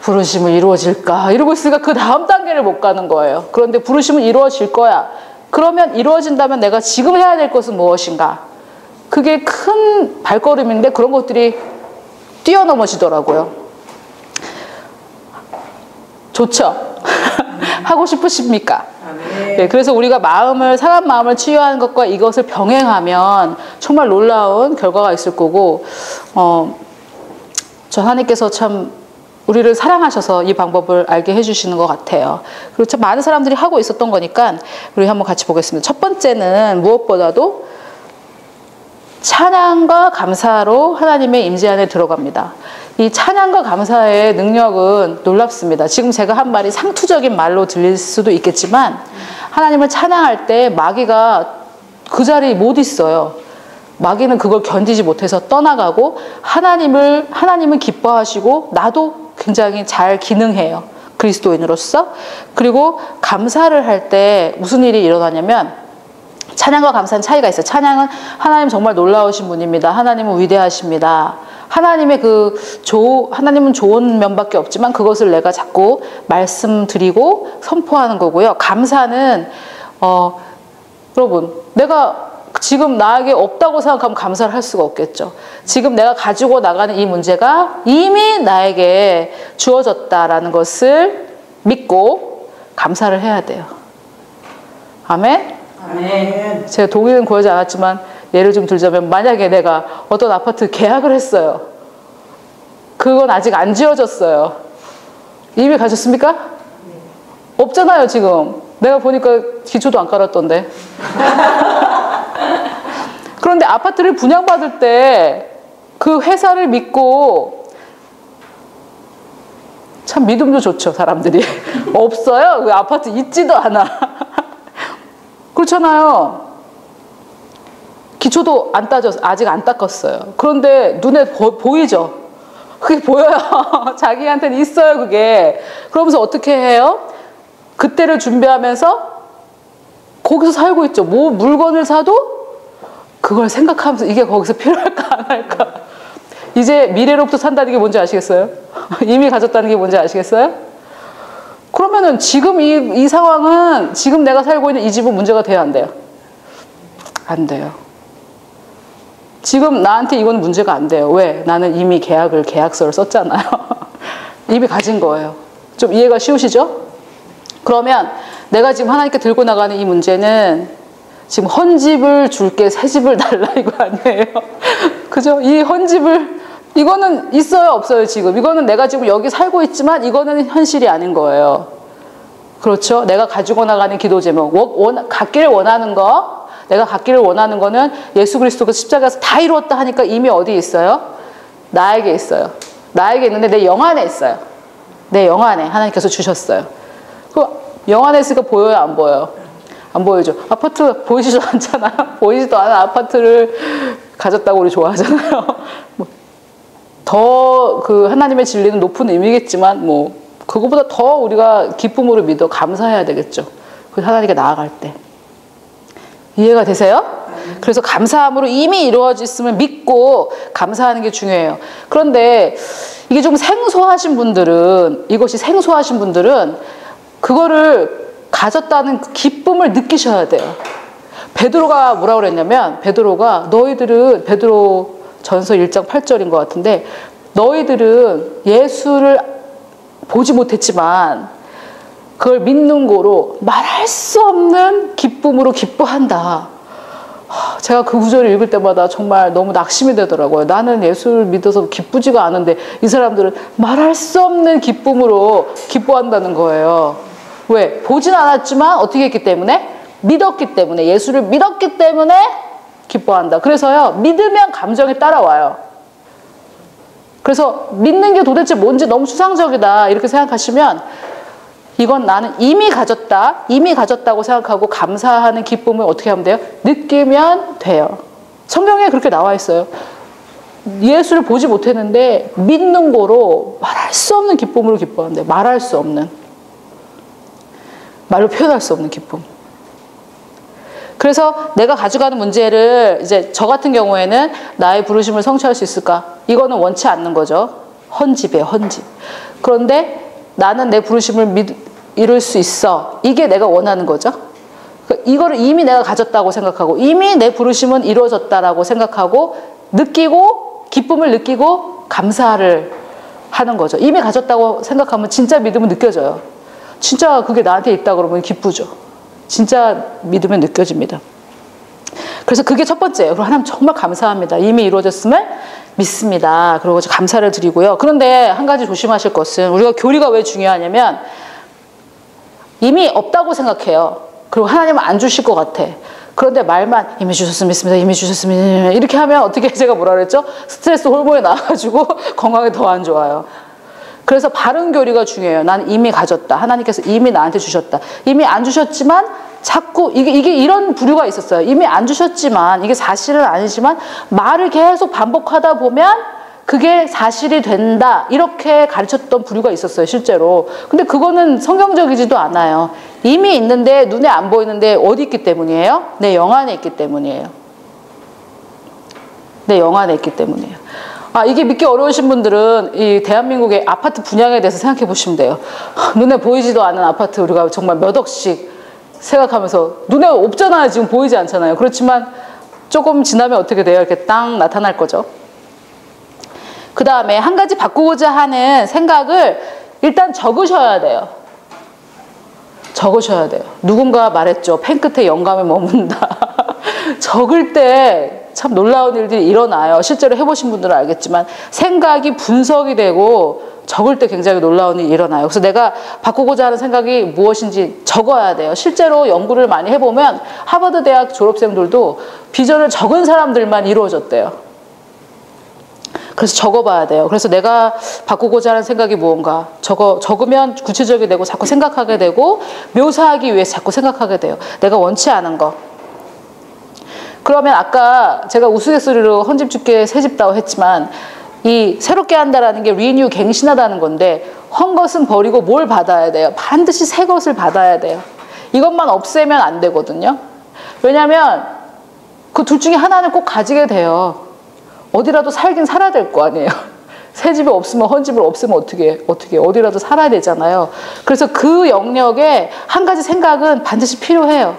부르심은 이루어질까? 이러고 있으니까 그 다음 단계를 못 가는 거예요. 그런데 부르심은 이루어질 거야. 그러면 이루어진다면 내가 지금 해야 될 것은 무엇인가? 그게 큰 발걸음인데 그런 것들이 뛰어넘어지더라고요. 좋죠? 하고 싶으십니까? 네, 그래서 우리가 사람 마음을 치유하는 것과 이것을 병행하면 정말 놀라운 결과가 있을 거고, 저 하나님께서 참 우리를 사랑하셔서 이 방법을 알게 해주시는 것 같아요. 그리고 참 많은 사람들이 하고 있었던 거니까 우리 한번 같이 보겠습니다. 첫 번째는 무엇보다도 찬양과 감사로 하나님의 임재 안에 들어갑니다. 이 찬양과 감사의 능력은 놀랍습니다. 지금 제가 한 말이 상투적인 말로 들릴 수도 있겠지만 하나님을 찬양할 때 마귀가 그 자리에 못 있어요. 마귀는 그걸 견디지 못해서 떠나가고 하나님은 기뻐하시고 나도 굉장히 잘 기능해요. 그리스도인으로서. 그리고 감사를 할 때 무슨 일이 일어나냐면 찬양과 감사는 차이가 있어요. 찬양은 하나님 정말 놀라우신 분입니다. 하나님은 위대하십니다. 하나님은 좋은 면밖에 없지만 그것을 내가 자꾸 말씀드리고 선포하는 거고요. 감사는 여러분 내가 지금 나에게 없다고 생각하면 감사를 할 수가 없겠죠. 지금 내가 가지고 나가는 이 문제가 이미 나에게 주어졌다라는 것을 믿고 감사를 해야 돼요. 아멘? 아멘. 제가 동의는 구하지 않았지만 예를 좀 들자면 만약에 내가 어떤 아파트 계약을 했어요. 그건 아직 안 지어졌어요. 이미 가셨습니까? 없잖아요, 지금. 내가 보니까 기초도 안 깔았던데. 그런데 아파트를 분양받을 때 그 회사를 믿고, 참 믿음도 좋죠, 사람들이. 없어요. 그 아파트 있지도 않아. 그렇잖아요. 기초도 안 따져서 아직 안 닦았어요. 그런데 눈에 보이죠? 그게 보여요. 자기한테는 있어요, 그게. 그러면서 어떻게 해요? 그때를 준비하면서 거기서 살고 있죠. 뭐 물건을 사도 그걸 생각하면서 이게 거기서 필요할까 안 할까. 이제 미래로부터 산다는 게 뭔지 아시겠어요? 이미 가졌다는 게 뭔지 아시겠어요? 그러면은 지금 이 상황은 지금 내가 살고 있는 이 집은 문제가 돼야 안 돼요? 안 돼요. 지금 나한테 이건 문제가 안 돼요. 왜? 나는 이미 계약서를 썼잖아요. 이미 가진 거예요. 좀 이해가 쉬우시죠? 그러면 내가 지금 하나님께 들고 나가는 이 문제는 지금 헌집을 줄게, 새 집을 달라 이거 아니에요? 그죠? 이 헌집을, 이거는 있어요, 없어요, 지금? 이거는 내가 지금 여기 살고 있지만 이거는 현실이 아닌 거예요. 그렇죠? 내가 가지고 나가는 기도 제목, 갖기를 원하는 거, 내가 갖기를 원하는 거는 예수 그리스도가 십자가에서 다 이루었다 하니까 이미 어디 있어요? 나에게 있어요. 나에게 있는데 내 영 안에 있어요. 내 영 안에 하나님께서 주셨어요. 그 영 안에 있으니까 보여요, 안 보여요? 안 보이죠? 아파트 보이지도 않잖아요. 보이지도 않은 아파트를 가졌다고 우리 좋아하잖아요. 더 그 하나님의 진리는 높은 의미겠지만 뭐 그거보다 더 우리가 기쁨으로 믿어 감사해야 되겠죠. 그 하나님께 나아갈 때. 이해가 되세요? 그래서 감사함으로 이미 이루어졌음을 믿고 감사하는 게 중요해요. 그런데 이게 좀 생소하신 분들은, 이것이 생소하신 분들은 그거를 가졌다는 그 기쁨을 느끼셔야 돼요. 베드로가 뭐라고 그랬냐면, 베드로가 너희들은, 베드로 전서 1장 8절인 것 같은데, 너희들은 예수를 보지 못했지만 그걸 믿는 거로 말할 수 없는 기쁨으로 기뻐한다. 제가 그 구절을 읽을 때마다 정말 너무 낙심이 되더라고요. 나는 예수를 믿어서 기쁘지가 않은데 이 사람들은 말할 수 없는 기쁨으로 기뻐한다는 거예요. 왜? 보진 않았지만 어떻게 했기 때문에? 믿었기 때문에, 예수를 믿었기 때문에 기뻐한다. 그래서요, 믿으면 감정이 따라와요. 그래서 믿는 게 도대체 뭔지 너무 추상적이다 이렇게 생각하시면 이건 나는 이미 가졌다, 이미 가졌다고 생각하고 감사하는 기쁨을 어떻게 하면 돼요? 느끼면 돼요. 성경에 그렇게 나와 있어요. 예수를 보지 못했는데 믿는 거로 말할 수 없는 기쁨으로 기뻐한대. 말할 수 없는, 말로 표현할 수 없는 기쁨. 그래서 내가 가져가는 문제를 이제 저 같은 경우에는 나의 부르심을 성취할 수 있을까? 이거는 원치 않는 거죠. 헌집이에요, 헌집. 그런데 나는 내 부르심을 이룰 수 있어. 이게 내가 원하는 거죠. 이거를 이미 내가 가졌다고 생각하고 이미 내 부르심은 이루어졌다라고 생각하고 느끼고 기쁨을 느끼고 감사를 하는 거죠. 이미 가졌다고 생각하면 진짜 믿음은 느껴져요. 진짜 그게 나한테 있다 그러면 기쁘죠. 진짜 믿으면 느껴집니다. 그래서 그게 첫 번째예요. 그리고 하나님 정말 감사합니다. 이미 이루어졌음을 믿습니다. 그리고 감사를 드리고요. 그런데 한 가지 조심하실 것은, 우리가 교리가 왜 중요하냐면 이미 없다고 생각해요. 그리고 하나님은 안 주실 것 같아. 그런데 말만 이미 주셨으면 믿습니다. 이미 주셨으면 믿습니다. 이렇게 하면 어떻게, 제가 뭐라 그랬죠? 스트레스 호르몬이 나와가지고 건강이 더 안 좋아요. 그래서 바른 교리가 중요해요. 난 이미 가졌다. 하나님께서 이미 나한테 주셨다. 이미 안 주셨지만 자꾸 이게 이런 부류가 있었어요. 이미 안 주셨지만, 이게 사실은 아니지만 말을 계속 반복하다 보면 그게 사실이 된다. 이렇게 가르쳤던 부류가 있었어요, 실제로. 근데 그거는 성경적이지도 않아요. 이미 있는데 눈에 안 보이는데 어디 있기 때문이에요? 내 영 안에 있기 때문이에요. 내 영 안에 있기 때문이에요. 이게 믿기 어려우신 분들은 이 대한민국의 아파트 분양에 대해서 생각해 보시면 돼요. 눈에 보이지도 않은 아파트 우리가 정말 몇 억씩 생각하면서, 눈에 없잖아요. 지금 보이지 않잖아요. 그렇지만 조금 지나면 어떻게 돼요? 이렇게 딱 나타날 거죠. 그 다음에 한 가지 바꾸고자 하는 생각을 일단 적으셔야 돼요. 적으셔야 돼요. 누군가 말했죠. 펜 끝에 영감이 머문다. 적을 때 참 놀라운 일들이 일어나요. 실제로 해보신 분들은 알겠지만 생각이 분석이 되고 적을 때 굉장히 놀라운 일이 일어나요. 그래서 내가 바꾸고자 하는 생각이 무엇인지 적어야 돼요. 실제로 연구를 많이 해보면 하버드 대학 졸업생들도 비전을 적은 사람들만 이루어졌대요. 그래서 적어봐야 돼요. 그래서 내가 바꾸고자 하는 생각이 무언가 적으면 구체적이 되고 자꾸 생각하게 되고 묘사하기 위해서 자꾸 생각하게 돼요. 내가 원치 않은 거. 그러면 아까 제가 우스갯소리로 헌집 죽게 새집다고 했지만 이 새롭게 한다라는 게 리뉴 갱신하다는 건데 헌 것은 버리고 뭘 받아야 돼요? 반드시 새 것을 받아야 돼요. 이것만 없애면 안 되거든요. 왜냐하면 그 둘 중에 하나는 꼭 가지게 돼요. 어디라도 살긴 살아야 될 거 아니에요. 새 집이 없으면 헌 집을 없으면 어떻게 어디라도 살아야 되잖아요. 그래서 그 영역에 한 가지 생각은 반드시 필요해요.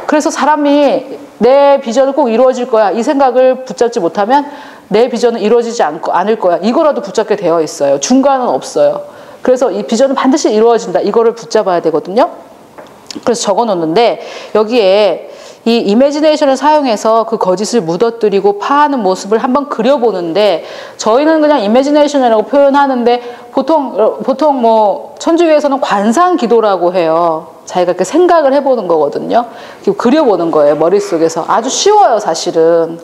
그래서 사람이 내 비전은 꼭 이루어질 거야 이 생각을 붙잡지 못하면 내 비전은 이루어지지 않을 거야 이거라도 붙잡게 되어 있어요. 중간은 없어요. 그래서 이 비전은 반드시 이루어진다 이거를 붙잡아야 되거든요. 그래서 적어 놓는데 여기에 이 이매지네이션을 사용해서 그 거짓을 묻어뜨리고 파하는 모습을 한번 그려보는데 저희는 그냥 이매지네이션이라고 표현하는데 보통 뭐 천주교에서는 관상기도라고 해요. 자기가 그 생각을 해보는 거거든요. 그려보는 거예요. 머릿속에서. 아주 쉬워요 사실은.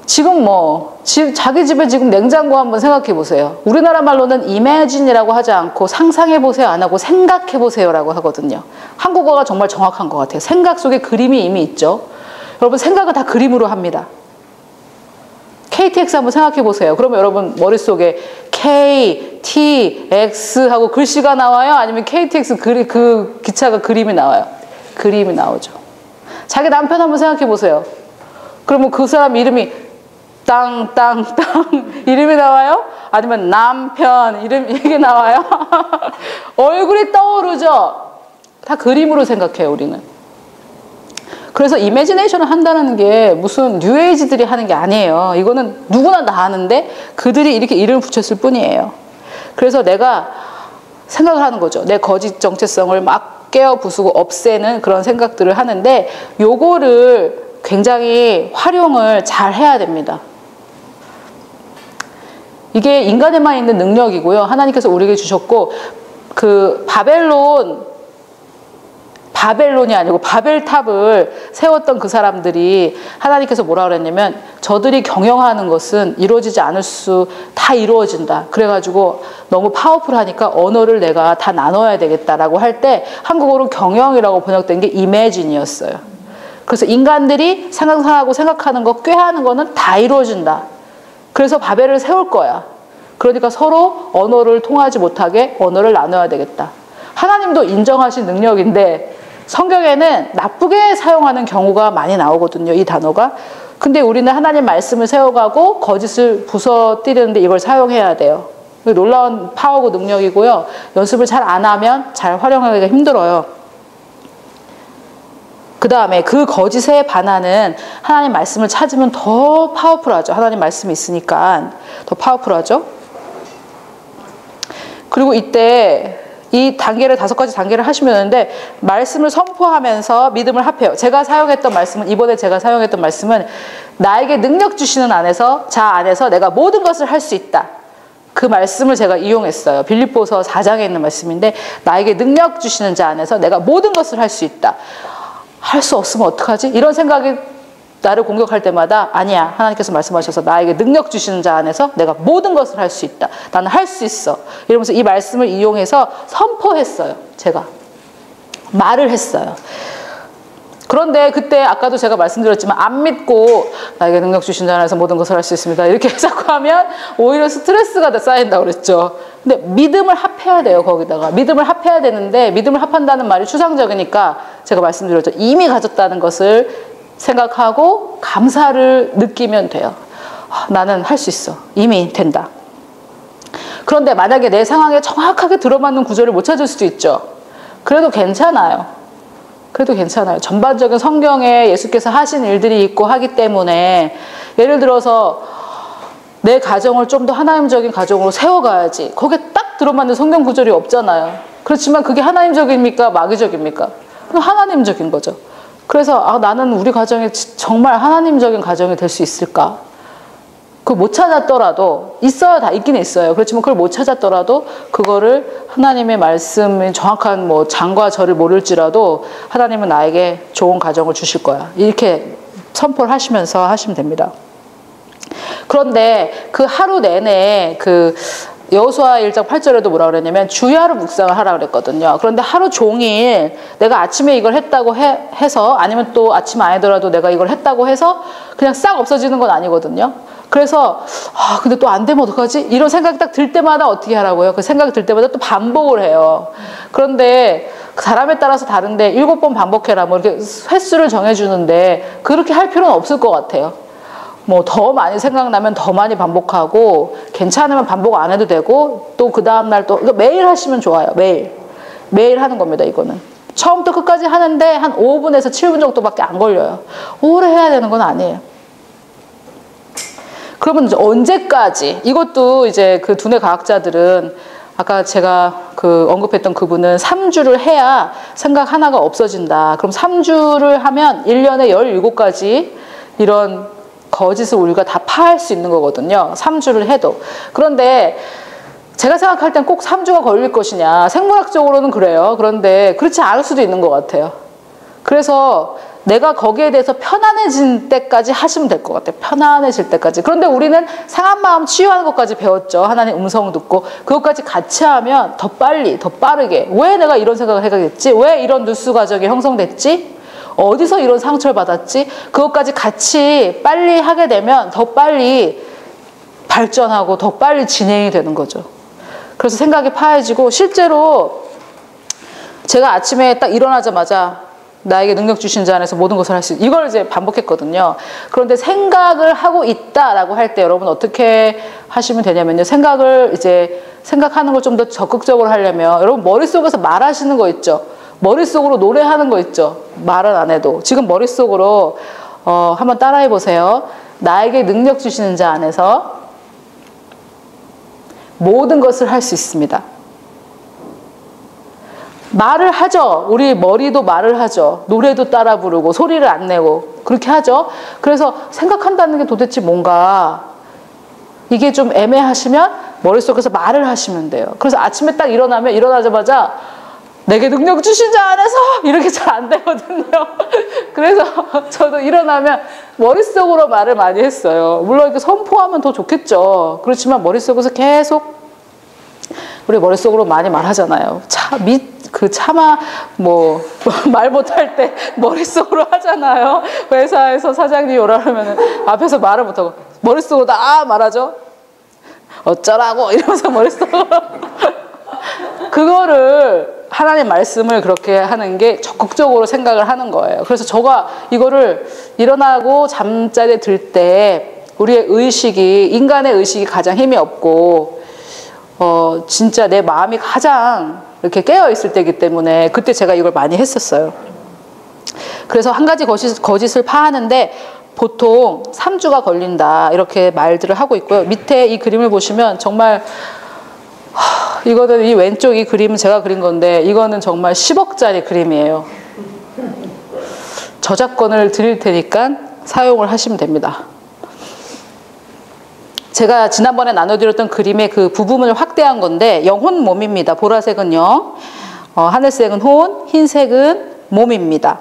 지금 자기 집에 지금 냉장고 한번 생각해 보세요. 우리나라 말로는 imagine이라고 하지 않고 상상해 보세요 안 하고 생각해 보세요라고 하거든요. 한국어가 정말 정확한 것 같아요. 생각 속에 그림이 이미 있죠. 여러분 생각을 다 그림으로 합니다. KTX 한번 생각해 보세요. 그러면 여러분 머릿속에 K, T, X 하고 글씨가 나와요? 아니면 KTX 그 기차가 그림이 나와요? 그림이 나오죠. 자기 남편 한번 생각해 보세요. 그러면 그 사람 이름이 땅땅땅 이름이 나와요? 아니면 남편 이름 이게 나와요? 얼굴이 떠오르죠? 다 그림으로 생각해요 우리는. 그래서 이매지네이션을 한다는 게 무슨 뉴에이지들이 하는 게 아니에요. 이거는 누구나 다 하는데 그들이 이렇게 이름을 붙였을 뿐이에요. 그래서 내가 생각을 하는 거죠. 내 거짓 정체성을 막 깨어 부수고 없애는 그런 생각들을 하는데 요거를 굉장히 활용을 잘 해야 됩니다. 이게 인간에만 있는 능력이고요. 하나님께서 우리에게 주셨고 그 바벨론이 아니고 바벨탑을 세웠던 그 사람들이 하나님께서 뭐라 그랬냐면 저들이 경영하는 것은 이루어지지 않을 수 다 이루어진다. 그래가지고 너무 파워풀하니까 언어를 내가 다 나눠야 되겠다라고 할 때 한국어로 경영이라고 번역된 게 imagine이었어요. 그래서 인간들이 상상하고 생각하는 거 꾀하는 거는 다 이루어진다. 그래서 바벨을 세울 거야. 그러니까 서로 언어를 통하지 못하게 언어를 나눠야 되겠다. 하나님도 인정하신 능력인데 성경에는 나쁘게 사용하는 경우가 많이 나오거든요. 이 단어가. 근데 우리는 하나님 말씀을 세워가고 거짓을 부서뜨리는데 이걸 사용해야 돼요. 놀라운 파워고 능력이고요. 연습을 잘 안 하면 잘 활용하기가 힘들어요. 그 다음에 그 거짓에 반하는 하나님 말씀을 찾으면 더 파워풀하죠. 하나님 말씀이 있으니까 더 파워풀하죠. 그리고 이때 이 단계를 5가지 단계를 하시면 되는데 말씀을 선포하면서 믿음을 합해요. 제가 사용했던 말씀은 이번에 제가 사용했던 말씀은 나에게 능력 주시는 안에서 자 안에서 내가 모든 것을 할 수 있다. 그 말씀을 제가 이용했어요. 빌립보서 4장에 있는 말씀인데 나에게 능력 주시는 자 안에서 내가 모든 것을 할 수 있다. 할 수 없으면 어떡하지? 이런 생각이 나를 공격할 때마다 아니야. 하나님께서 말씀하셔서 나에게 능력 주시는 자 안에서 내가 모든 것을 할 수 있다. 나는 할 수 있어. 이러면서 이 말씀을 이용해서 선포했어요. 제가. 말을 했어요. 그런데 그때 아까도 제가 말씀드렸지만 안 믿고 나에게 능력 주신 자 안에서 모든 것을 할 수 있습니다. 이렇게 자꾸 하면 오히려 스트레스가 쌓인다고 그랬죠. 근데 믿음을 합해야 돼요. 거기다가. 믿음을 합해야 되는데 믿음을 합한다는 말이 추상적이니까 제가 말씀드렸죠. 이미 가졌다는 것을 생각하고 감사를 느끼면 돼요. 나는 할 수 있어. 이미 된다. 그런데 만약에 내 상황에 정확하게 들어맞는 구절을 못 찾을 수도 있죠. 그래도 괜찮아요. 그래도 괜찮아요. 전반적인 성경에 예수께서 하신 일들이 있고 하기 때문에 예를 들어서 내 가정을 좀 더 하나님적인 가정으로 세워가야지. 거기에 딱 들어맞는 성경 구절이 없잖아요. 그렇지만 그게 하나님적입니까? 마귀적입니까? 하나님적인 거죠. 그래서 나는 우리 가정이 정말 하나님적인 가정이 될 수 있을까? 그걸 못 찾았더라도 있어요. 다 있긴 있어요. 그렇지만 그걸 못 찾았더라도 그거를 하나님의 말씀의 정확한 뭐 장과 절을 모를지라도 하나님은 나에게 좋은 가정을 주실 거야. 이렇게 선포를 하시면서 하시면 됩니다. 그런데 그 하루 내내 그 여호수아 1장 8절에도 뭐라 그랬냐면 주야로 묵상을 하라 그랬거든요. 그런데 하루 종일 내가 아침에 이걸 했다고 해서 아니면 또 아침 아니더라도 내가 이걸 했다고 해서 그냥 싹 없어지는 건 아니거든요. 그래서 근데 또 안 되면 어떡하지? 이런 생각이 딱 들 때마다 어떻게 하라고요? 그 생각이 들 때마다 또 반복을 해요. 그런데 사람에 따라서 다른데 7번 반복해라 뭐 이렇게 횟수를 정해주는데 그렇게 할 필요는 없을 것 같아요. 뭐 더 많이 생각나면 더 많이 반복하고 괜찮으면 반복 안 해도 되고 또 그 다음날 또 매일 하시면 좋아요. 매일 하는 겁니다. 이거는 처음부터 끝까지 하는데 한 5분에서 7분 정도밖에 안 걸려요. 오래 해야 되는 건 아니에요. 그러면 이제 언제까지? 이것도 이제 그 두뇌 과학자들은 아까 제가 그 언급했던 그분은 3주를 해야 생각 하나가 없어진다. 그럼 3주를 하면 1년에 17가지 이런 거짓을 우리가 다 파할 수 있는 거거든요. 3주를 해도. 그런데 제가 생각할 땐 꼭 3주가 걸릴 것이냐. 생물학적으로는 그래요. 그런데 그렇지 않을 수도 있는 것 같아요. 그래서 내가 거기에 대해서 편안해진 때까지 하시면 될 것 같아요. 편안해질 때까지. 그런데 우리는 상한 마음 치유하는 것까지 배웠죠. 하나님 음성 듣고. 그것까지 같이 하면 더 빨리, 더 빠르게. 왜 내가 이런 생각을 해가겠지? 왜 이런 누수 과정이 형성됐지? 어디서 이런 상처를 받았지? 그것까지 같이 빨리 하게 되면 더 빨리 발전하고 더 빨리 진행이 되는 거죠. 그래서 생각이 파해지고 실제로 제가 아침에 딱 일어나자마자 나에게 능력 주신 자 안에서 모든 것을 할 수 있다. 이걸 이제 반복했거든요. 그런데 생각을 하고 있다라고 할 때 여러분 어떻게 하시면 되냐면요. 생각하는 걸 좀 더 적극적으로 하려면 여러분 머릿속에서 말하시는 거 있죠. 머릿속으로 노래하는 거 있죠. 말은 안 해도. 지금 머릿속으로 한번 따라해 보세요. 나에게 능력 주시는 자 안에서 모든 것을 할 수 있습니다. 말을 하죠. 우리 머리도 말을 하죠. 노래도 따라 부르고 소리를 안 내고 그렇게 하죠. 그래서 생각한다는 게 도대체 뭔가 이게 좀 애매하시면 머릿속에서 말을 하시면 돼요. 그래서 아침에 딱 일어나자마자 내게 능력 주신 자 안에서 이렇게 잘 안 되거든요. 그래서 저도 일어나면 머릿속으로 말을 많이 했어요. 물론 이렇게 선포하면 더 좋겠죠. 그렇지만 머릿속에서 계속 우리 머릿속으로 많이 말하잖아요. 차마 말 못할 때 머릿속으로 하잖아요. 회사에서 사장님이 오라 그러면 앞에서 말을 못하고 머릿속으로 다 말하죠. 어쩌라고 이러면서 머릿속으로 그거를 하나님 말씀을 그렇게 하는 게 적극적으로 생각을 하는 거예요. 그래서 제가 이거를 일어나고 잠자리에 들 때 우리의 인간의 의식이 가장 힘이 없고 진짜 내 마음이 가장 이렇게 깨어있을 때이기 때문에 그때 제가 이걸 많이 했었어요. 그래서 한 가지 거짓을 파하는데 보통 3주가 걸린다 이렇게 말들을 하고 있고요. 밑에 이 그림을 보시면 정말 이거는 이 왼쪽 이 그림은 제가 그린 건데 이거는 정말 10억짜리 그림이에요. 저작권을 드릴 테니까 사용을 하시면 됩니다. 제가 지난번에 나눠드렸던 그림의 그 부분을 확대한 건데 영혼 몸입니다. 보라색은 영, 하늘색은 혼, 흰색은 몸입니다.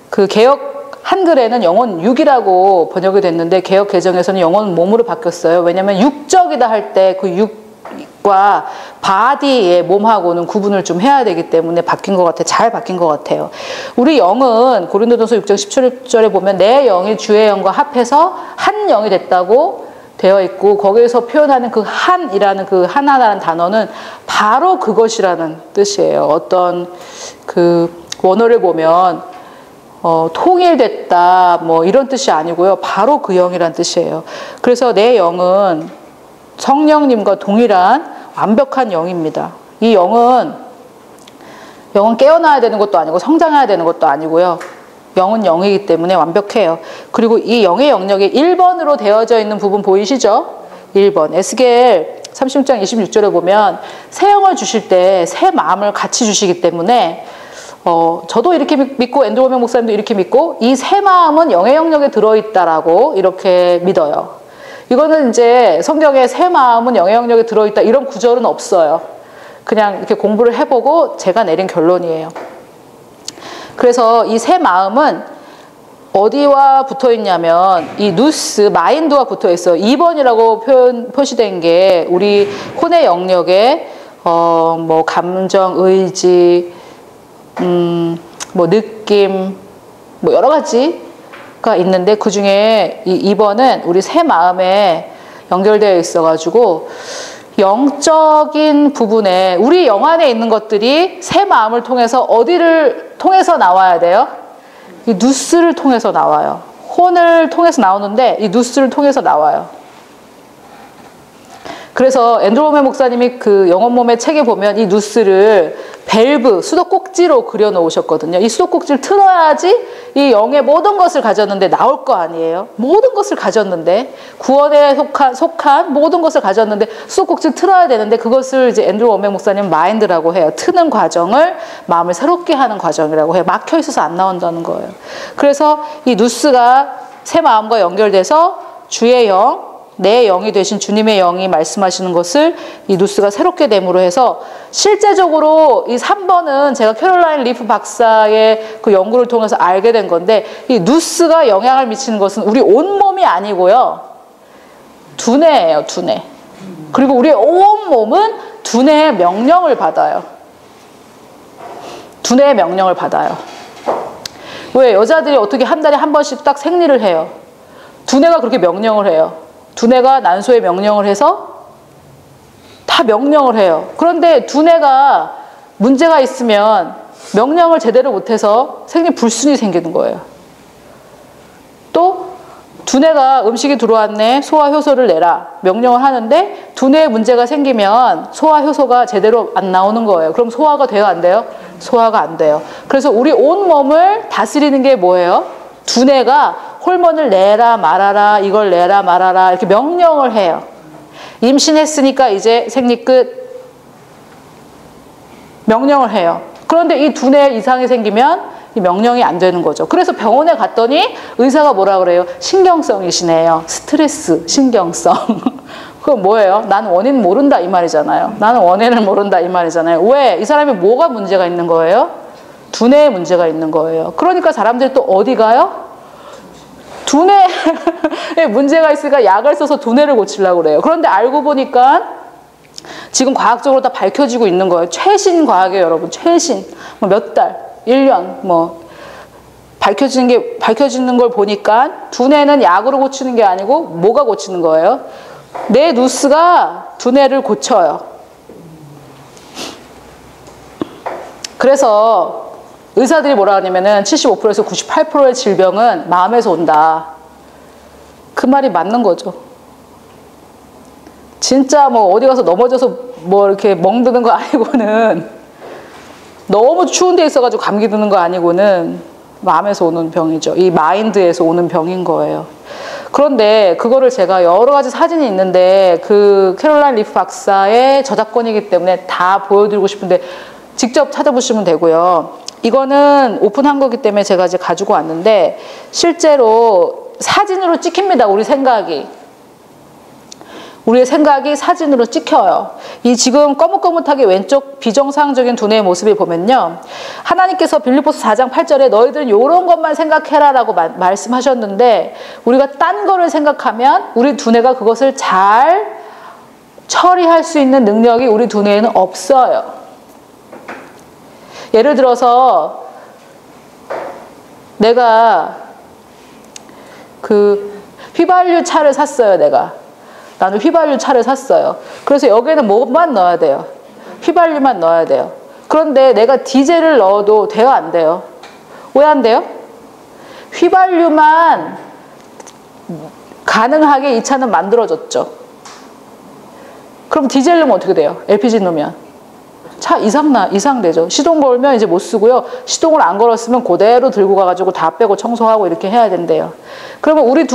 그 개역 한글에는 영혼 육이라고 번역이 됐는데 개역 개정에서는 영혼 몸으로 바뀌었어요. 왜냐하면 육적이다 할 때 그 육과 바디의 몸하고는 구분을 좀 해야 되기 때문에 바뀐 것 같아요. 잘 바뀐 것 같아요. 우리 영은 고린도전서 6장 17절에 보면 내 영이 주의 영과 합해서 한 영이 됐다고 되어 있고 거기에서 표현하는 그 한이라는 그 하나라는 단어는 바로 그것이라는 뜻이에요. 어떤 그 원어를 보면 통일됐다 뭐 이런 뜻이 아니고요. 바로 그 영이란 뜻이에요. 그래서 내 영은 성령님과 동일한 완벽한 영입니다. 이 영은 깨어나야 되는 것도 아니고 성장해야 되는 것도 아니고요. 영은 영이기 때문에 완벽해요. 그리고 이 영의 영역이 1번으로 되어져 있는 부분 보이시죠? 1번. 에스겔 36장 26절에 보면 새 영을 주실 때 새 마음을 같이 주시기 때문에 저도 이렇게 믿고 앤드루 워메 목사님도 이렇게 믿고 이 새 마음은 영의 영역에 들어있다라고 이렇게 믿어요. 이거는 이제 성경에 새 마음은 영의 영역에 들어있다 이런 구절은 없어요. 그냥 이렇게 공부를 해보고 제가 내린 결론이에요. 그래서 이 새 마음은 어디와 붙어 있냐면 이 누스, 마인드와 붙어 있어요. 2번이라고 표시된 게 우리 혼의 영역에 뭐 감정, 의지, 뭐 느낌, 뭐 여러 가지가 있는데 그 중에 이 2번은 우리 새 마음에 연결되어 있어가지고 영적인 부분에 우리 영 안에 있는 것들이 새 마음을 통해서 어디를 통해서 나와야 돼요? 이 누스를 통해서 나와요. 혼을 통해서 나오는데 이 누스를 통해서 나와요. 그래서 앤드루 워메 목사님이 그 영혼 몸의 책에 보면 이 누스를 밸브, 수도꼭지로 그려 놓으셨거든요. 이 수도꼭지를 틀어야지 이 영의 모든 것을 가졌는데 나올 거 아니에요. 모든 것을 가졌는데 구원에 속한 모든 것을 가졌는데 수도꼭지를 틀어야 되는데 그것을 이제 앤드루 워메 목사님 마인드라고 해요. 트는 과정을 마음을 새롭게 하는 과정이라고 해요. 막혀 있어서 안 나온다는 거예요. 그래서 이 누스가 새 마음과 연결돼서 주의 영, 내 영이 되신 주님의 영이 말씀하시는 것을 이 누스가 새롭게 됨으로 해서 실제적으로 이 3번은 제가 캐롤라인 리프 박사의 그 연구를 통해서 알게 된 건데 이 누스가 영향을 미치는 것은 우리 온몸이 아니고요. 두뇌예요, 두뇌. 그리고 우리의 온몸은 두뇌의 명령을 받아요. 두뇌의 명령을 받아요. 왜 여자들이 어떻게 한 달에 한 번씩 딱 생리를 해요? 두뇌가 그렇게 명령을 해요. 두뇌가 난소에 명령을 해서 다 명령을 해요. 그런데 두뇌가 문제가 있으면 명령을 제대로 못해서 생리 불순이 생기는 거예요. 또 두뇌가 음식이 들어왔네, 소화효소를 내라 명령을 하는데 두뇌에 문제가 생기면 소화효소가 제대로 안 나오는 거예요. 그럼 소화가 돼요, 안 돼요? 소화가 안 돼요. 그래서 우리 온몸을 다스리는 게 뭐예요? 두뇌가 호르몬을 내라 말아라, 이걸 내라 말아라 이렇게 명령을 해요. 임신했으니까 이제 생리 끝 명령을 해요. 그런데 이 두뇌 이상이 생기면 이 명령이 안 되는 거죠. 그래서 병원에 갔더니 의사가 뭐라 그래요? 신경성이시네요. 스트레스, 신경성. 그건 뭐예요? 나는 원인 모른다 이 말이잖아요. 나는 원인을 모른다 이 말이잖아요. 왜? 이 사람이 뭐가 문제가 있는 거예요? 두뇌에 문제가 있는 거예요. 그러니까 사람들이 또 어디 가요? 두뇌에 문제가 있으니까 약을 써서 두뇌를 고치려고 그래요. 그런데 알고 보니까 지금 과학적으로 다 밝혀지고 있는 거예요. 최신 과학이에요, 여러분. 최신. 뭐 몇 달, 1년, 뭐. 밝혀지는 걸 보니까 두뇌는 약으로 고치는 게 아니고 뭐가 고치는 거예요? 내 누스가 두뇌를 고쳐요. 그래서 의사들이 뭐라 하냐면은 75%에서 98%의 질병은 마음에서 온다. 그 말이 맞는 거죠. 진짜 뭐 어디 가서 넘어져서 뭐 이렇게 멍드는 거 아니고는 너무 추운 데 있어가지고 감기 드는 거 아니고는 마음에서 오는 병이죠. 이 마인드에서 오는 병인 거예요. 그런데 그거를 제가 여러 가지 사진이 있는데 그 캐롤라인 리프 박사의 저작권이기 때문에 다 보여드리고 싶은데 직접 찾아보시면 되고요. 이거는 오픈한 거기 때문에 제가 이제 가지고 왔는데 실제로 사진으로 찍힙니다. 우리 생각이. 우리의 생각이 사진으로 찍혀요. 이 지금 거뭇거뭇하게 왼쪽 비정상적인 두뇌의 모습을 보면요. 하나님께서 빌립보서 4장 8절에 너희들은 이런 것만 생각해라 라고 말씀하셨는데 우리가 딴 거를 생각하면 우리 두뇌가 그것을 잘 처리할 수 있는 능력이 우리 두뇌에는 없어요. 예를 들어서 내가 그 휘발유 차를 샀어요. 나는 휘발유 차를 샀어요. 그래서 여기에는 뭐만 넣어야 돼요? 휘발유만 넣어야 돼요. 그런데 내가 디젤을 넣어도 돼요? 안 돼요? 왜 안 돼요? 휘발유만 가능하게 이 차는 만들어졌죠. 그럼 디젤 넣으면 어떻게 돼요? LPG 넣으면 차 이상 되죠. 시동 걸면 이제 못 쓰고요. 시동을 안 걸었으면 그대로 들고 가가지고 다 빼고 청소하고 이렇게 해야 된대요. 그러면 우리의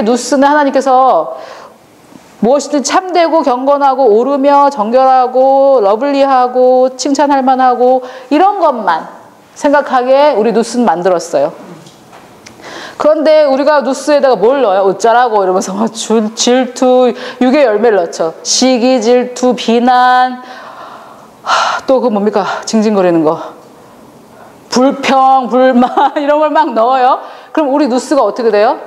누스는 하나님께서 무엇이든 참되고 경건하고 오르며 정결하고 러블리하고 칭찬할 만하고 이런 것만 생각하게 우리 누스는 만들었어요. 그런데 우리가 뉴스에다가 뭘 넣어요? 어쩌라고 이러면서 막 질투, 육의 열매를 넣죠. 시기, 질투, 비난, 또 그 뭡니까? 징징거리는 거. 불평, 불만 이런 걸 막 넣어요. 그럼 우리 뉴스가 어떻게 돼요?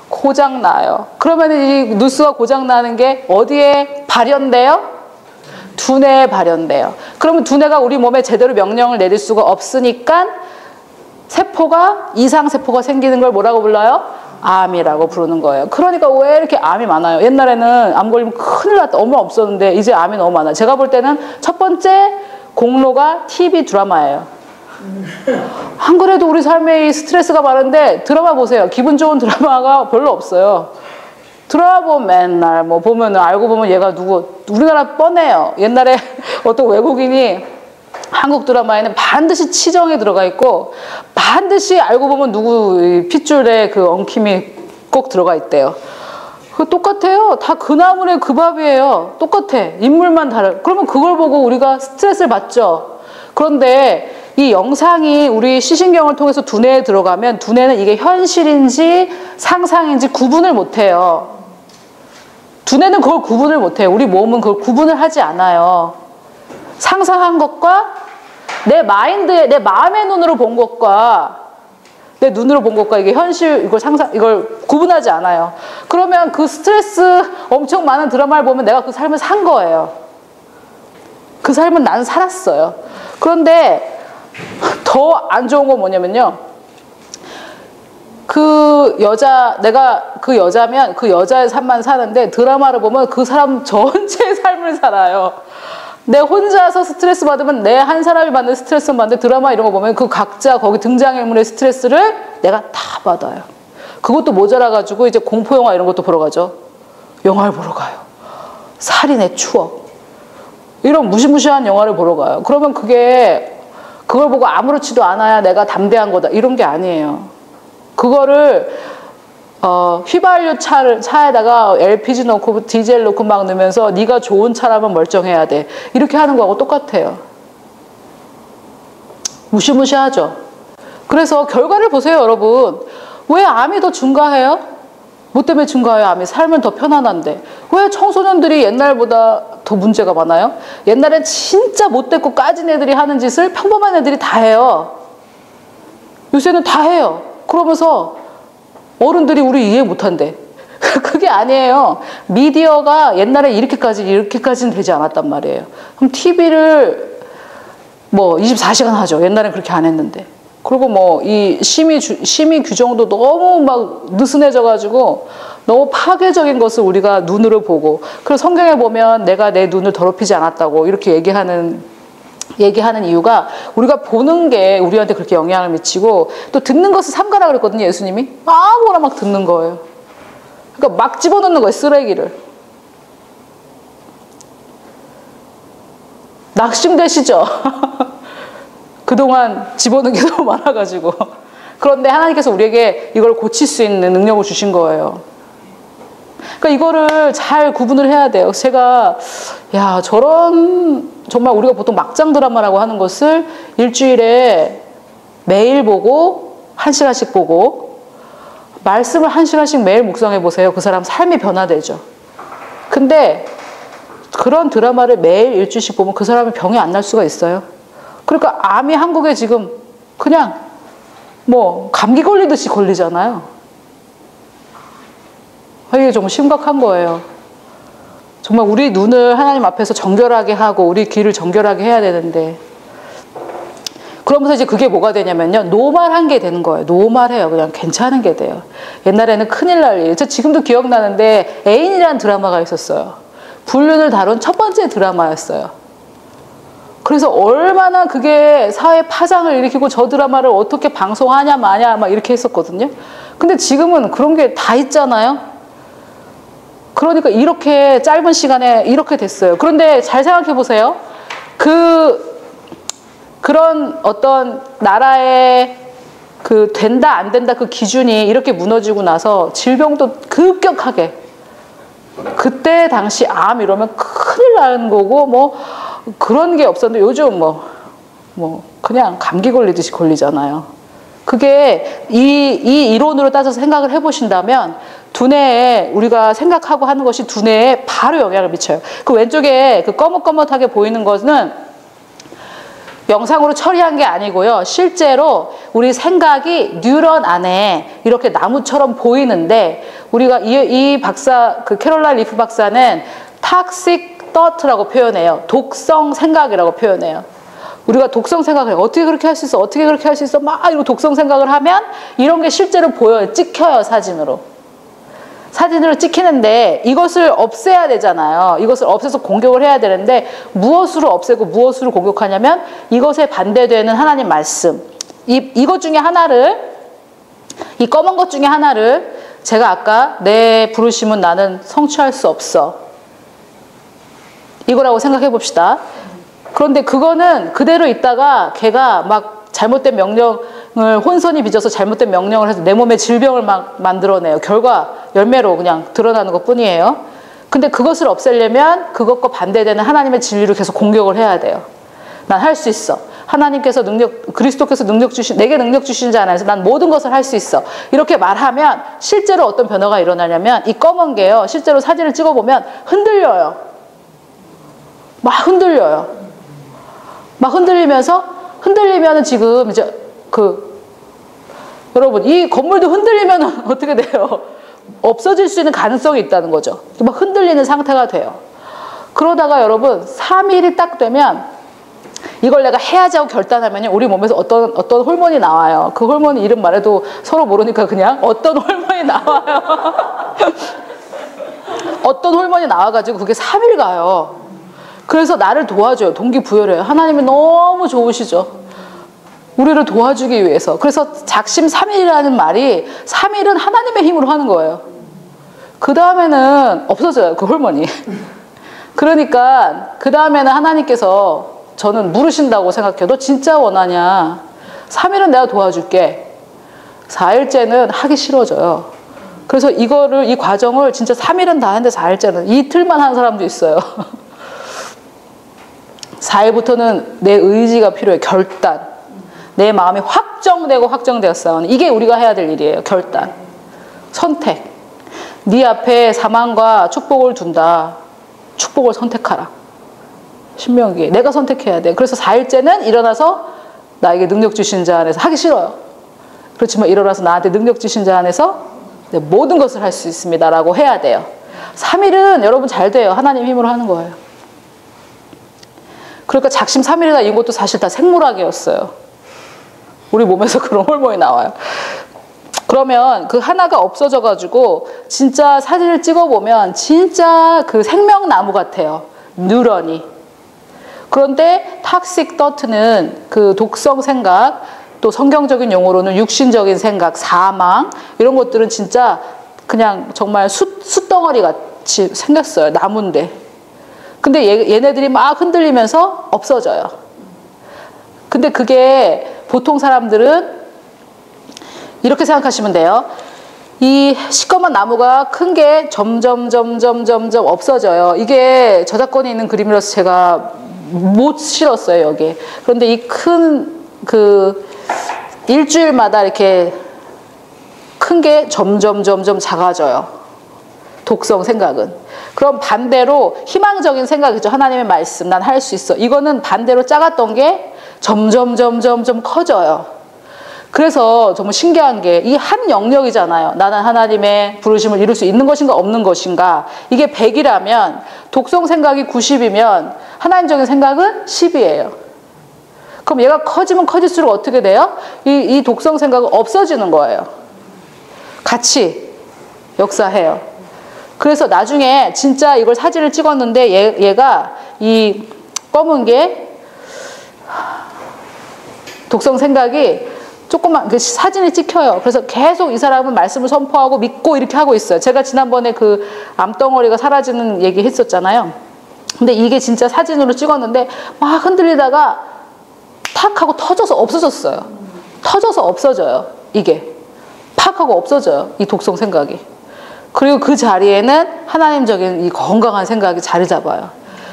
고장나요. 그러면 이 뉴스가 고장나는 게 어디에 발현돼요? 두뇌에 발현돼요. 그러면 두뇌가 우리 몸에 제대로 명령을 내릴 수가 없으니까 세포가, 이상세포가 생기는 걸 뭐라고 불러요? 암이라고 부르는 거예요. 그러니까 왜 이렇게 암이 많아요? 옛날에는 암 걸리면 큰일 났다. 얼마 없었는데 이제 암이 너무 많아요. 제가 볼 때는 첫 번째 공로가 TV 드라마예요. 안 그래도 우리 삶에 스트레스가 많은데 드라마 보세요. 기분 좋은 드라마가 별로 없어요. 드라마 보면 맨날 뭐 보면 알고 보면 얘가 누구, 우리나라 뻔해요. 옛날에 어떤 외국인이 한국 드라마에는 반드시 치정이 들어가 있고 반드시 알고 보면 누구 핏줄에 그 엉킴이 꼭 들어가 있대요. 그 똑같아요. 다 그 나물에 그 밥이에요. 똑같아. 인물만 다르. 그러면 그걸 보고 우리가 스트레스를 받죠. 그런데 이 영상이 우리 시신경을 통해서 두뇌에 들어가면 두뇌는 이게 현실인지 상상인지 구분을 못해요. 두뇌는 그걸 구분을 못해요. 우리 몸은 그걸 구분을 하지 않아요. 상상한 것과 내 마인드에, 내 마음의 눈으로 본 것과 내 눈으로 본 것과 이게 현실, 이걸 구분하지 않아요. 그러면 그 스트레스 엄청 많은 드라마를 보면 내가 그 삶을 산 거예요. 그 삶은 나는 살았어요. 그런데 더 안 좋은 건 뭐냐면요. 내가 그 여자면 그 여자의 삶만 사는데 드라마를 보면 그 사람 전체의 삶을 살아요. 내 혼자서 스트레스 받으면 내 한 사람이 받는 스트레스는 받는데 드라마 이런 거 보면 그 각자 거기 등장인물의 스트레스를 내가 다 받아요. 그것도 모자라가지고 이제 공포영화 이런 것도 보러 가죠. 영화를 보러 가요. 살인의 추억. 이런 무시무시한 영화를 보러 가요. 그러면 그걸 보고 아무렇지도 않아야 내가 담대한 거다. 이런 게 아니에요. 그거를 휘발유 차에다가 LPG 넣고 디젤 넣고 막 넣으면서 네가 좋은 차라면 멀쩡해야 돼. 이렇게 하는 거하고 똑같아요. 무시무시하죠. 그래서 결과를 보세요, 여러분. 왜 암이 더 증가해요? 뭐 때문에 증가해요? 암이 삶은 더 편안한데. 왜 청소년들이 옛날보다 더 문제가 많아요? 옛날엔 진짜 못됐고 까진 애들이 하는 짓을 평범한 애들이 다 해요. 요새는 다 해요. 그러면서 어른들이 우리 이해 못한대. 그게 아니에요. 미디어가 옛날에 이렇게까지는 되지 않았단 말이에요. 그럼 TV를 뭐 24시간 하죠. 옛날엔 그렇게 안 했는데. 그리고 뭐 이 심의 규정도 너무 막 느슨해져가지고 너무 파괴적인 것을 우리가 눈으로 보고, 그래서 성경에 보면 내가 내 눈을 더럽히지 않았다고 이렇게 얘기하는 이유가 우리가 보는 게 우리한테 그렇게 영향을 미치고, 또 듣는 것을 삼가라 그랬거든요, 예수님이. 아무거나 막 듣는 거예요. 그러니까 막 집어넣는 거예요, 쓰레기를. 낙심되시죠? 그동안 집어넣은 게 너무 많아가지고. 그런데 하나님께서 우리에게 이걸 고칠 수 있는 능력을 주신 거예요. 그러니까 이거를 잘 구분을 해야 돼요. 제가 정말 우리가 보통 막장 드라마라고 하는 것을 일주일에 매일 보고 1시간씩 보고 말씀을 1시간씩 매일 묵상해 보세요. 그 사람 삶이 변화되죠. 근데 그런 드라마를 매일 일주일씩 보면 그 사람이 병이 안 날 수가 있어요. 그러니까 암이 한국에 지금 그냥 뭐 감기 걸리듯이 걸리잖아요. 이게 정말 심각한 거예요. 정말 우리 눈을 하나님 앞에서 정결하게 하고 우리 귀를 정결하게 해야 되는데, 그러면서 이제 그게 뭐가 되냐면요, 노말한 게 되는 거예요. 노말해요. 그냥 괜찮은 게 돼요. 옛날에는 큰일 날 일. 저 지금도 기억나는데 애인이라는 드라마가 있었어요. 불륜을 다룬 첫 번째 드라마였어요. 그래서 얼마나 그게 사회 파장을 일으키고 저 드라마를 어떻게 방송하냐 마냐 막 이렇게 했었거든요. 근데 지금은 그런 게 다 있잖아요. 그러니까 이렇게 짧은 시간에 이렇게 됐어요. 그런데 잘 생각해 보세요. 그런 어떤 나라의 그 된다 안 된다 그 기준이 이렇게 무너지고 나서 질병도 급격하게, 그때 당시 암 이러면 큰일 나는 거고 뭐 그런 게 없었는데 요즘 뭐 그냥 감기 걸리듯이 걸리잖아요. 그게 이 이론으로 따져서 생각을 해보신다면 두뇌에 우리가 생각하고 하는 것이 두뇌에 바로 영향을 미쳐요. 그 왼쪽에 그 거뭇거뭇하게 보이는 것은 영상으로 처리한 게 아니고요. 실제로 우리 생각이 뉴런 안에 이렇게 나무처럼 보이는데 우리가 이 박사, 그 캐롤라인 리프 박사는 toxic thought라고 표현해요. 독성 생각이라고 표현해요. 우리가 독성 생각을 해요. 어떻게 그렇게 할 수 있어? 어떻게 그렇게 할 수 있어? 막 이러고 독성 생각을 하면 이런 게 실제로 보여요. 찍혀요, 사진으로. 사진으로 찍히는데 이것을 없애야 되잖아요. 이것을 없애서 공격을 해야 되는데 무엇으로 없애고 무엇으로 공격하냐면 이것에 반대되는 하나님 말씀. 이것 중에 하나를, 이 검은 것 중에 하나를 제가 아까 내 부르심은 나는 성취할 수 없어. 이거라고 생각해 봅시다. 그런데 그거는 그대로 있다가 걔가 막 잘못된 명령을 혼선이 빚어서 잘못된 명령을 해서 내 몸에 질병을 막 만들어내요. 결과 열매로 그냥 드러나는 것 뿐이에요. 근데 그것을 없애려면 그것과 반대되는 하나님의 진리를 계속 공격을 해야 돼요. 난 할 수 있어. 하나님께서 그리스도께서 내게 능력 주신 자 안에서 난 모든 것을 할 수 있어. 이렇게 말하면 실제로 어떤 변화가 일어나냐면 이 검은 게요. 실제로 사진을 찍어보면 흔들려요. 막 흔들려요. 막 흔들리면은 지금 이제 여러분 이 건물도 흔들리면 어떻게 돼요? 없어질 수 있는 가능성이 있다는 거죠. 막 흔들리는 상태가 돼요. 그러다가 여러분 3일이 딱 되면 이걸 내가 해야지 하고 결단하면요 우리 몸에서 어떤 호르몬이 나와요. 그 호르몬 이름 말해도 서로 모르니까 그냥 어떤 호르몬이 나와요. 어떤 호르몬이 나와가지고 그게 3일 가요. 그래서 나를 도와줘요. 동기부여를 해요. 하나님이 너무 좋으시죠. 우리를 도와주기 위해서. 그래서 작심 3일이라는 말이 3일은 하나님의 힘으로 하는 거예요. 그 다음에는 없어져요. 그 호르몬이. 그러니까 그 다음에는 하나님께서 저는 물으신다고 생각해요. 너 진짜 원하냐? 3일은 내가 도와줄게. 4일째는 하기 싫어져요. 그래서 이 과정을 진짜 3일은 다 하는데 4일째는 이틀만 하는 사람도 있어요. 4일부터는 내 의지가 필요해. 결단. 내 마음이 확정되었어요. 이게 우리가 해야 될 일이에요. 결단. 선택. 네 앞에 사망과 축복을 둔다. 축복을 선택하라. 신명기에. 내가 선택해야 돼. 그래서 4일째는 일어나서 나에게 능력 주신 자 안에서 하기 싫어요. 그렇지만 일어나서 나한테 능력 주신 자 안에서 모든 것을 할 수 있습니다. 라고 해야 돼요. 3일은 여러분 잘 돼요. 하나님 힘으로 하는 거예요. 그러니까 작심 3일이나 이런 것도 사실 다 생물학이었어요. 우리 몸에서 그런 호르몬이 나와요. 그러면 그 하나가 없어져가지고 진짜 사진을 찍어보면 진짜 그 생명나무 같아요. 뉴런이. 그런데 탁식 더트는 그 독성 생각, 또 성경적인 용어로는 육신적인 생각, 사망 이런 것들은 진짜 그냥 정말 숯덩어리 같이 생겼어요. 나무인데. 근데 얘네들이 막 흔들리면서 없어져요. 근데 그게 보통 사람들은 이렇게 생각하시면 돼요. 이 시꺼먼 나무가 큰 게 점점 없어져요. 이게 저작권이 있는 그림이라서 제가 못 실었어요, 여기. 그런데 이 큰 일주일마다 이렇게 큰 게 점점 작아져요. 독성 생각은. 그럼 반대로 희망적인 생각이죠. 하나님의 말씀, 난 할 수 있어. 이거는 반대로 작았던 게 점점 커져요. 그래서 정말 신기한 게 이 한 영역이잖아요. 나는 하나님의 부르심을 이룰 수 있는 것인가 없는 것인가. 이게 100이라면 독성 생각이 90이면 하나님적인 생각은 10이에요. 그럼 얘가 커지면 커질수록 어떻게 돼요? 이 독성 생각은 없어지는 거예요. 같이 역사해요. 그래서 나중에 진짜 이걸 사진을 찍었는데 얘가 이 검은 게 독성 생각이 조금만 그 사진이 찍혀요. 그래서 계속 이 사람은 말씀을 선포하고 믿고 이렇게 하고 있어요. 제가 지난번에 그 암덩어리가 사라지는 얘기 했었잖아요. 근데 이게 진짜 사진으로 찍었는데 막 흔들리다가 탁 하고 터져서 없어졌어요. 터져서 없어져요. 이게 팍 하고 없어져요. 이 독성 생각이. 그리고 그 자리에는 하나님적인 이 건강한 생각이 자리 잡아요.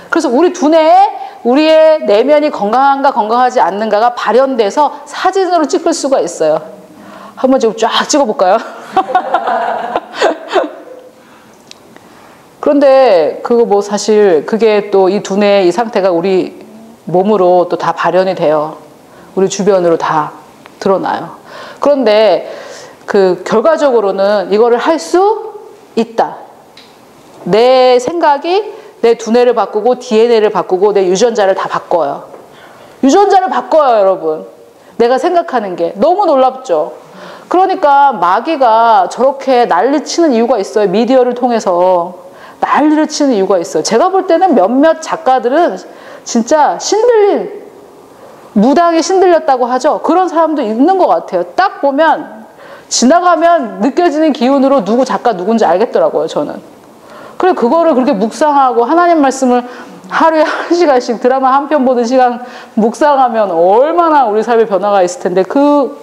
그래서 우리 두뇌에 우리의 내면이 건강한가 건강하지 않는가가 발현돼서 사진으로 찍을 수가 있어요. 한번 지금 쫙 찍어볼까요? 그런데 그거 뭐 사실 그게 또 이 두뇌의 이 상태가 우리 몸으로 또 다 발현이 돼요. 우리 주변으로 다 드러나요. 그런데 그 결과적으로는 이거를 할 수 있다. 내 생각이 내 두뇌를 바꾸고 DNA를 바꾸고 내 유전자를 다 바꿔요. 유전자를 바꿔요, 여러분. 내가 생각하는 게. 너무 놀랍죠? 그러니까 마귀가 저렇게 난리치는 이유가 있어요. 미디어를 통해서 난리를 치는 이유가 있어요. 제가 볼 때는 몇몇 작가들은 진짜 신들린, 무당에 신들렸다고 하죠. 그런 사람도 있는 것 같아요. 딱 보면 지나가면 느껴지는 기운으로 누구 작가 누군지 알겠더라고요, 저는. 그래, 그거를 그렇게 묵상하고 하나님 말씀을 하루에 1시간씩 드라마 한 편 보는 시간 묵상하면 얼마나 우리 삶에 변화가 있을 텐데, 그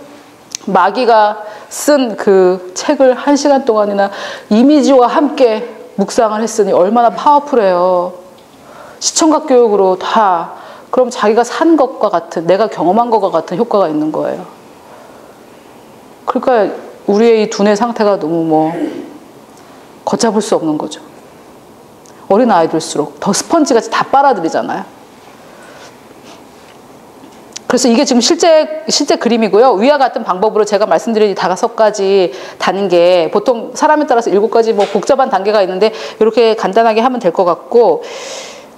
마귀가 쓴 그 책을 1시간 동안이나 이미지와 함께 묵상을 했으니 얼마나 파워풀해요. 시청각 교육으로 다. 그럼 자기가 산 것과 같은, 내가 경험한 것과 같은 효과가 있는 거예요. 그러니까 우리의 이 두뇌 상태가 너무 뭐 걷잡을 수 없는 거죠. 어린 아이들일수록 더 스펀지같이 다 빨아들이잖아요. 그래서 이게 지금 실제 그림이고요. 위와 같은 방법으로 제가 말씀드린 5가지 단계, 보통 사람에 따라서 7가지 뭐 복잡한 단계가 있는데 이렇게 간단하게 하면 될 것 같고,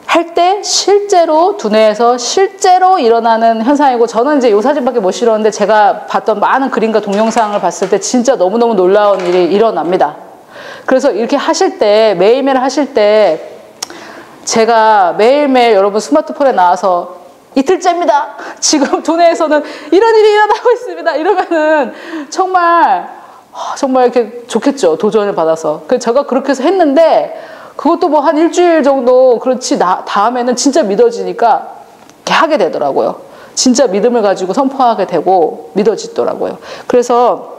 할 때 실제로 두뇌에서 실제로 일어나는 현상이고, 저는 이제 이 사진밖에 못 실었는데 제가 봤던 많은 그림과 동영상을 봤을 때 진짜 너무너무 놀라운 일이 일어납니다. 그래서 이렇게 하실 때, 매일매일 하실 때, 제가 매일매일 여러분 스마트폰에 나와서 이틀째입니다. 지금 두뇌에서는 이런 일이 일어나고 있습니다. 이러면은 정말 이렇게 좋겠죠. 도전을 받아서. 그래서 제가 그렇게 해서 했는데, 그것도 뭐 한 일주일 정도, 그렇지, 다음에는 진짜 믿어지니까 이렇게 하게 되더라고요. 진짜 믿음을 가지고 선포하게 되고 믿어지더라고요. 그래서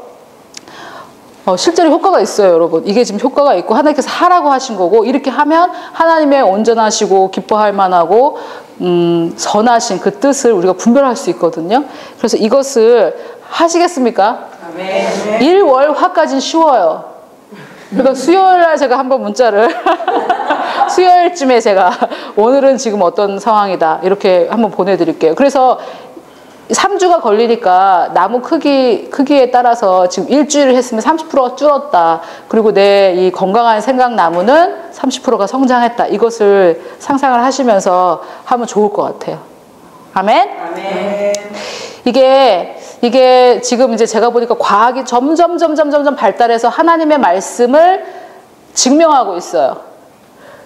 실제로 효과가 있어요, 여러분. 이게 지금 효과가 있고 하나님께서 하라고 하신 거고, 이렇게 하면 하나님의 온전하시고 기뻐할 만하고 선하신 그 뜻을 우리가 분별할 수 있거든요. 그래서 이것을 하시겠습니까? 아멘. 일, 월, 화까지는 쉬워요. 그러니까 수요일날 제가 한번 문자를 수요일쯤에 제가 오늘은 지금 어떤 상황이다 이렇게 한번 보내드릴게요. 그래서 3주가 걸리니까 나무 크기에 따라서 지금 일주일을 했으면 30% 줄었다. 그리고 내 이 건강한 생각나무는 30%가 성장했다. 이것을 상상을 하시면서 하면 좋을 것 같아요. 아멘? 아멘. 이게 지금 이제 제가 보니까 과학이 점점 발달해서 하나님의 말씀을 증명하고 있어요.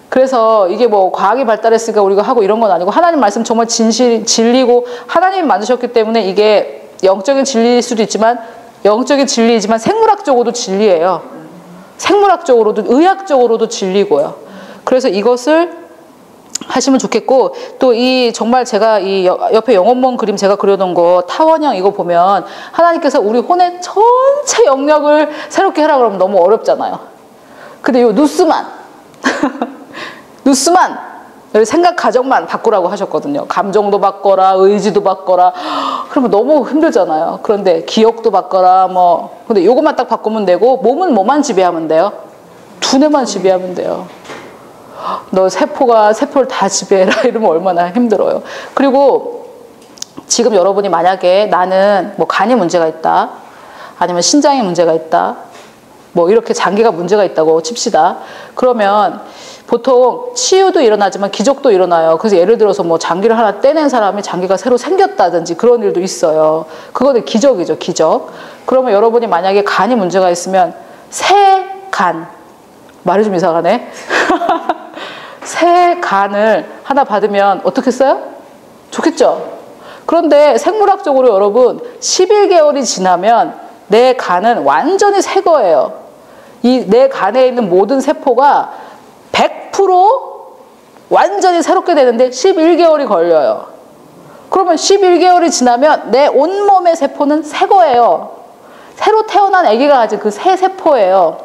그래서 이게 뭐 과학이 발달했으니까 우리가 하고 이런 건 아니고, 하나님 말씀 정말 진리고 하나님이 만드셨기 때문에 이게 영적인 진리일 수도 있지만, 영적인 진리이지만 생물학적으로도 진리예요. 생물학적으로도, 의학적으로도 진리고요. 그래서 이것을 하시면 좋겠고, 또 이 정말 제가 이 옆에 영혼몬 그림 제가 그려놓은 거 타원형 이거 보면 하나님께서 우리 혼의 전체 영역을 새롭게 하라 그러면 너무 어렵잖아요. 근데 이 누스만 생각 가정만 바꾸라고 하셨거든요. 감정도 바꿔라, 의지도 바꿔라. 그러면 너무 힘들잖아요. 그런데 기억도 바꿔라, 뭐. 근데 요것만 딱 바꾸면 되고, 몸은 뭐만 지배하면 돼요? 두뇌만 지배하면 돼요. 너 세포를 다 지배해라 이러면 얼마나 힘들어요. 그리고 지금 여러분이 만약에 나는 뭐 간이 문제가 있다, 아니면 신장에 문제가 있다, 뭐 이렇게 장기가 문제가 있다고 칩시다. 그러면 보통 치유도 일어나지만 기적도 일어나요. 그래서 예를 들어서 뭐 장기를 하나 떼낸 사람이 장기가 새로 생겼다든지 그런 일도 있어요. 그거는 기적이죠, 기적. 그러면 여러분이 만약에 간이 문제가 있으면 새 간, 말이 좀 이상하네. 새 간을 하나 받으면 어떻겠어요? 좋겠죠? 그런데 생물학적으로 여러분 11개월이 지나면 내 간은 완전히 새 거예요. 이 내 간에 있는 모든 세포가 100% 완전히 새롭게 되는데 11개월이 걸려요. 그러면 11개월이 지나면 내 온몸의 세포는 새 거예요. 새로 태어난 아기가 아직 그 새 세포예요.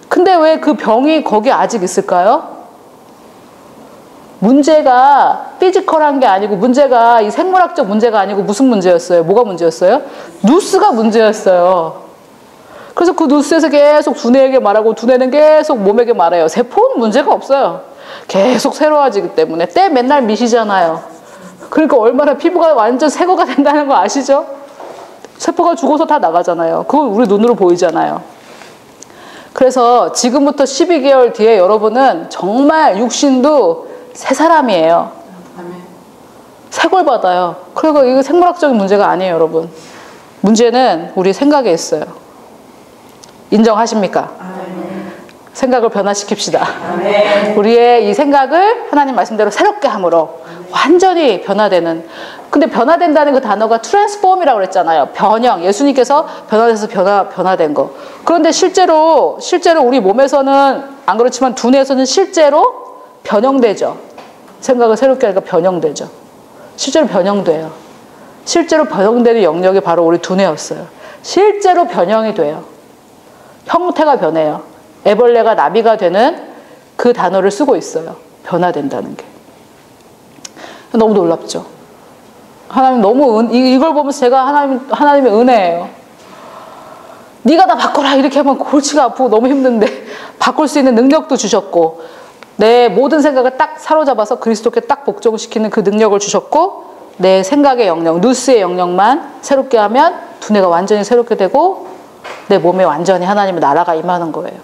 근데 왜 그 병이 거기 아직 있을까요? 문제가 피지컬한 게 아니고, 문제가 이 생물학적 문제가 아니고 무슨 문제였어요? 뭐가 문제였어요? 누스가 문제였어요. 그래서 그 누스에서 계속 두뇌에게 말하고 두뇌는 계속 몸에게 말해요. 세포는 문제가 없어요. 계속 새로워지기 때문에. 때 맨날 미시잖아요. 그러니까 얼마나 피부가 완전 새거가 된다는 거 아시죠? 세포가 죽어서 다 나가잖아요. 그건 우리 눈으로 보이잖아요. 그래서 지금부터 12개월 뒤에 여러분은 정말 육신도 새 사람이에요. 새 걸 받아요. 그리고 이거 생물학적인 문제가 아니에요, 여러분. 문제는 우리 생각에 있어요. 인정하십니까? 생각을 변화시킵시다. 우리의 이 생각을 하나님 말씀대로 새롭게 함으로 완전히 변화되는. 근데 변화된다는 그 단어가 트랜스폼이라고 그랬잖아요. 변형. 예수님께서 변화돼서 변화된 거. 그런데 실제로 우리 몸에서는 안 그렇지만 두뇌에서는 실제로 변형되죠. 생각을 새롭게 하니까 변형되죠. 실제로 변형돼요. 실제로 변형되는 영역이 바로 우리 두뇌였어요. 실제로 변형이 돼요. 형태가 변해요. 애벌레가 나비가 되는 그 단어를 쓰고 있어요. 변화된다는 게. 너무 놀랍죠. 하나님 너무 이걸 보면서 제가 하나님의 은혜예요. 네가 나 바꿔라 이렇게 하면 골치가 아프고 너무 힘든데 바꿀 수 있는 능력도 주셨고 내 모든 생각을 딱 사로잡아서 그리스도께 딱 복종시키는 그 능력을 주셨고 내 생각의 영역, 누스의 영역만 새롭게 하면 두뇌가 완전히 새롭게 되고 내 몸에 완전히 하나님의 나라가 임하는 거예요.